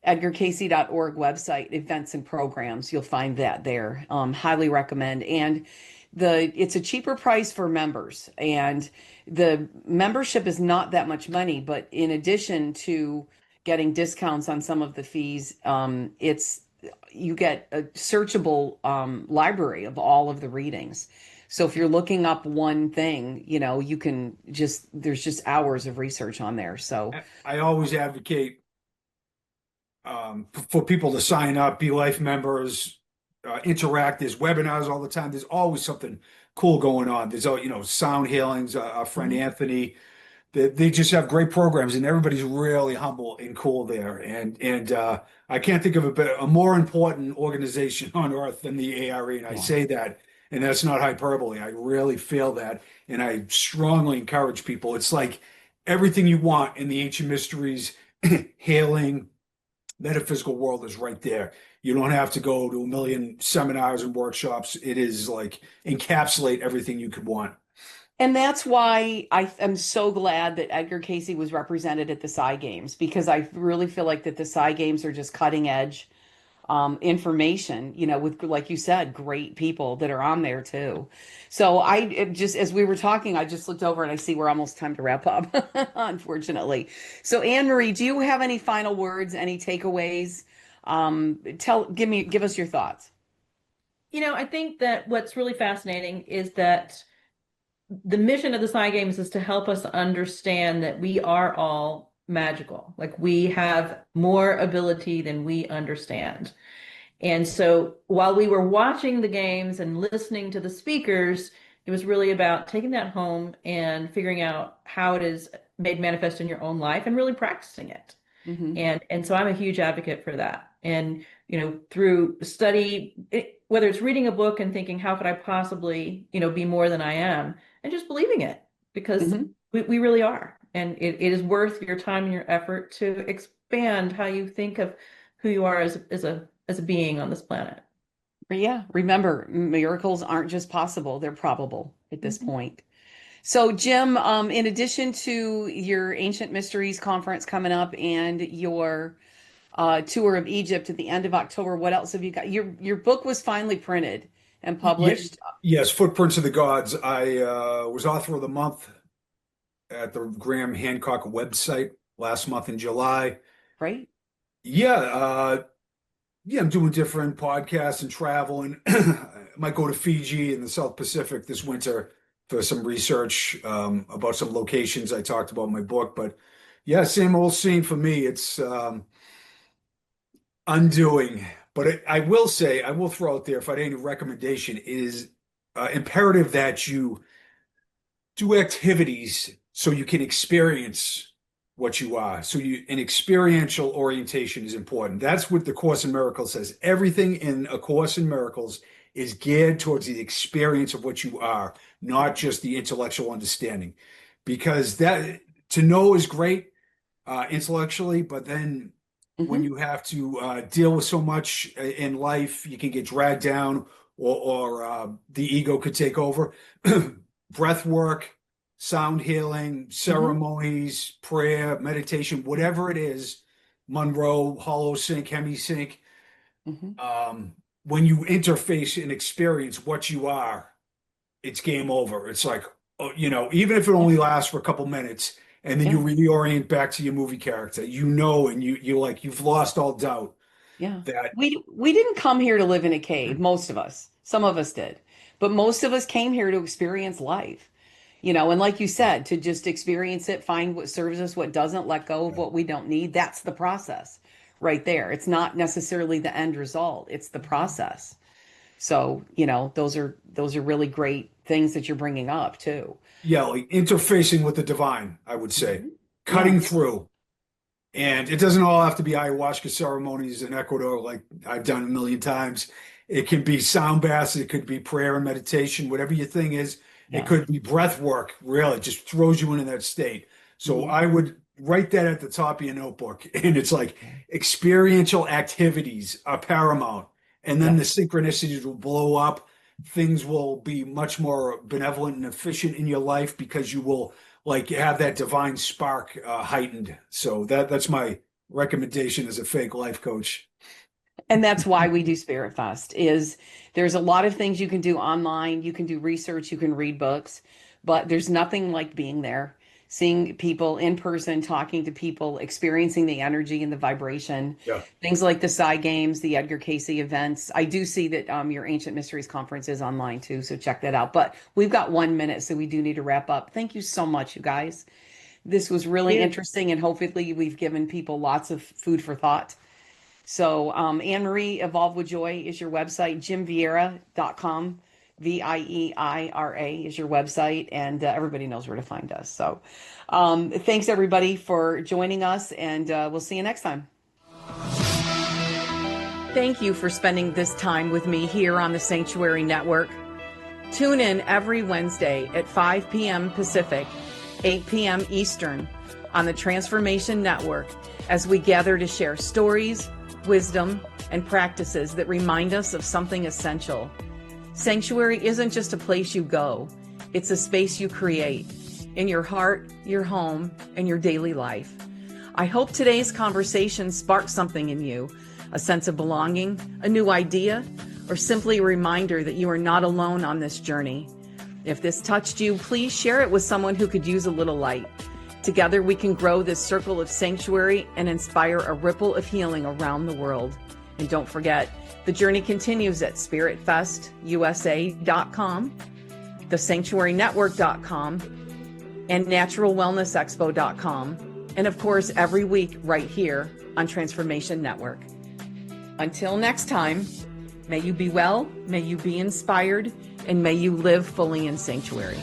A: edgarcayce.org website, events and programs, you'll find that there. Highly recommend. And it's a cheaper price for members, and the membership is not that much money, but in addition to getting discounts on some of the fees, you get a searchable library of all of the readings. So if you're looking up one thing, you can there's just hours of research on there. So
D: I always advocate for people to sign up, be life members, interact. There's webinars all the time. There's always something cool going on. There's, sound healings. Our friend
A: Mhm.
D: Anthony, they just have great programs, and everybody's really humble and cool there. And I can't think of a more important organization on earth than the ARE. And I
A: Yeah.
D: say that, and that's not hyperbole. I really feel that, and I strongly encourage people. It's like everything you want in the ancient mysteries, healing, metaphysical world is right there. You don't have to go to a million seminars and workshops. It is like encapsulate everything you could want.
A: And that's why I am so glad that Edgar Cayce was represented at the Psi Games, because I really feel like that the Psi Games are just cutting edge information, with, like you said, great people that are on there too. So as we were talking, I just looked over and I see we're almost time to wrap up, unfortunately. So Anne Marie, do you have any final words, any takeaways? Give us your thoughts.
B: I think that what's really fascinating is that the mission of the Psi Games is to help us understand that we are all magical. Like, we have more ability than we understand. And so while we were watching the games and listening to the speakers, it was really about taking that home and figuring out how it is made manifest in your own life and really practicing it.
A: Hmm.
B: And so I'm a huge advocate for that. And, through study, whether it's reading a book and thinking, how could I possibly, be more than I am, and just believing it, because
A: Hmm.
B: we really are. And it is worth your time and your effort to expand how you think of who you are as a being on this planet.
A: Yeah, remember, miracles aren't just possible, they're probable at this
B: Mhm.
A: point. So, Jim, in addition to your Ancient Mysteries conference coming up and your tour of Egypt at the end of October, what else have you got? Your book was finally printed and
D: Yeah,
A: published,
D: yes, Footprints of the Gods. I was author of the month at the Graham Hancock website last month in July.
A: right?
D: Yeah, yeah, I'm doing different podcasts and travel, and I might go to Fiji and the South Pacific this winter for some research about some locations I talked about in my book. But yeah, same old scene for me. It's undoing. But I will say, I will throw out there, if I had any recommendation, it is imperative that you do activities so you can experience what you are. So an experiential orientation is important. That's what the Course in Miracles says. Everything in A Course in Miracles is geared towards the experience of what you are, not just the intellectual understanding. Because that to know is great intellectually, but then when
A: Hmm.
D: you have to deal with so much in life, you can get dragged down, or the ego could take over. Breath work, sound healing,
A: Hmm.
D: ceremonies, prayer, meditation, whatever it is, Monroe, Hollow Sync, Hemi Sync.
A: Hmm.
D: When you interface and experience what you are, it's game over. It's like, oh, even if it only lasts for a couple minutes, and then you
A: Yeah.
D: reorient back to your movie character, and you're like, you've lost all doubt
A: Yeah.
D: that.
A: We didn't come here to live in a cave, most of us. Some of us did. But most of us came here to experience life. And like you said, to just experience it, find what serves us, what doesn't, let go of what we don't need. That's the process right there. It's not necessarily the end result, it's the process. So, those are really great things that you're bringing up too.
D: Yeah, like interfacing with the divine, I would say,
A: Mhm.
D: cutting
A: Yes.
D: through. And it doesn't all have to be ayahuasca ceremonies in Ecuador, like I've done a million times. It can be sound baths, it could be prayer and meditation, whatever your thing is. It
A: Yes.
D: could be breath work, really, it just throws you into that state. So
A: Mhm.
D: I would write that at the top of your notebook. And it's like experiential activities are paramount. And then the
A: Yes.
D: synchronicities will blow up. Things will be much more benevolent and efficient in your life because you will like have that divine spark heightened. So that's my recommendation as a fake life coach.
A: And that's why we do Spirit Fest is there's a lot of things you can do online. You can do research, you can read books, but there's nothing like being there, seeing people in person, talking to people, experiencing the energy and the vibration.
D: Yeah.
A: Things like the Psi Games, the Edgar Cayce events. I do see that your Ancient Mysteries conference is online too, so check that out. But we've got 1 minute, so we do need to wrap up. Thank you so much, you guys. This was really
B: Yeah.
A: interesting, and hopefully we've given people lots of food for thought. So, Anne Marie Evolve with Joy is your website, jimvieira.com. Vieira is your website, and everybody knows where to find us. So, thanks everybody for joining us, and we'll see you next time. Thank you for spending this time with me here on the Sanctuary Network. Tune in every Wednesday at 5 p.m. Pacific, 8 p.m. Eastern on the Transformation Network as we gather to share stories, wisdom, and practices that remind us of something essential. Sanctuary isn't just a place you go, it's a space you create in your heart, your home, and your daily life. I hope today's conversation sparked something in you, a sense of belonging, a new idea, or simply a reminder that you are not alone on this journey. If this touched you, please share it with someone who could use a little light. Together, we can grow this circle of sanctuary and inspire a ripple of healing around the world. And don't forget, the journey continues at spiritfestusa.com, thesanctuarynetwork.com, and naturalwellnessexpo.com. And of course, every week right here on Transformation Network. Until next time, may you be well, may you be inspired, and may you live fully in sanctuary.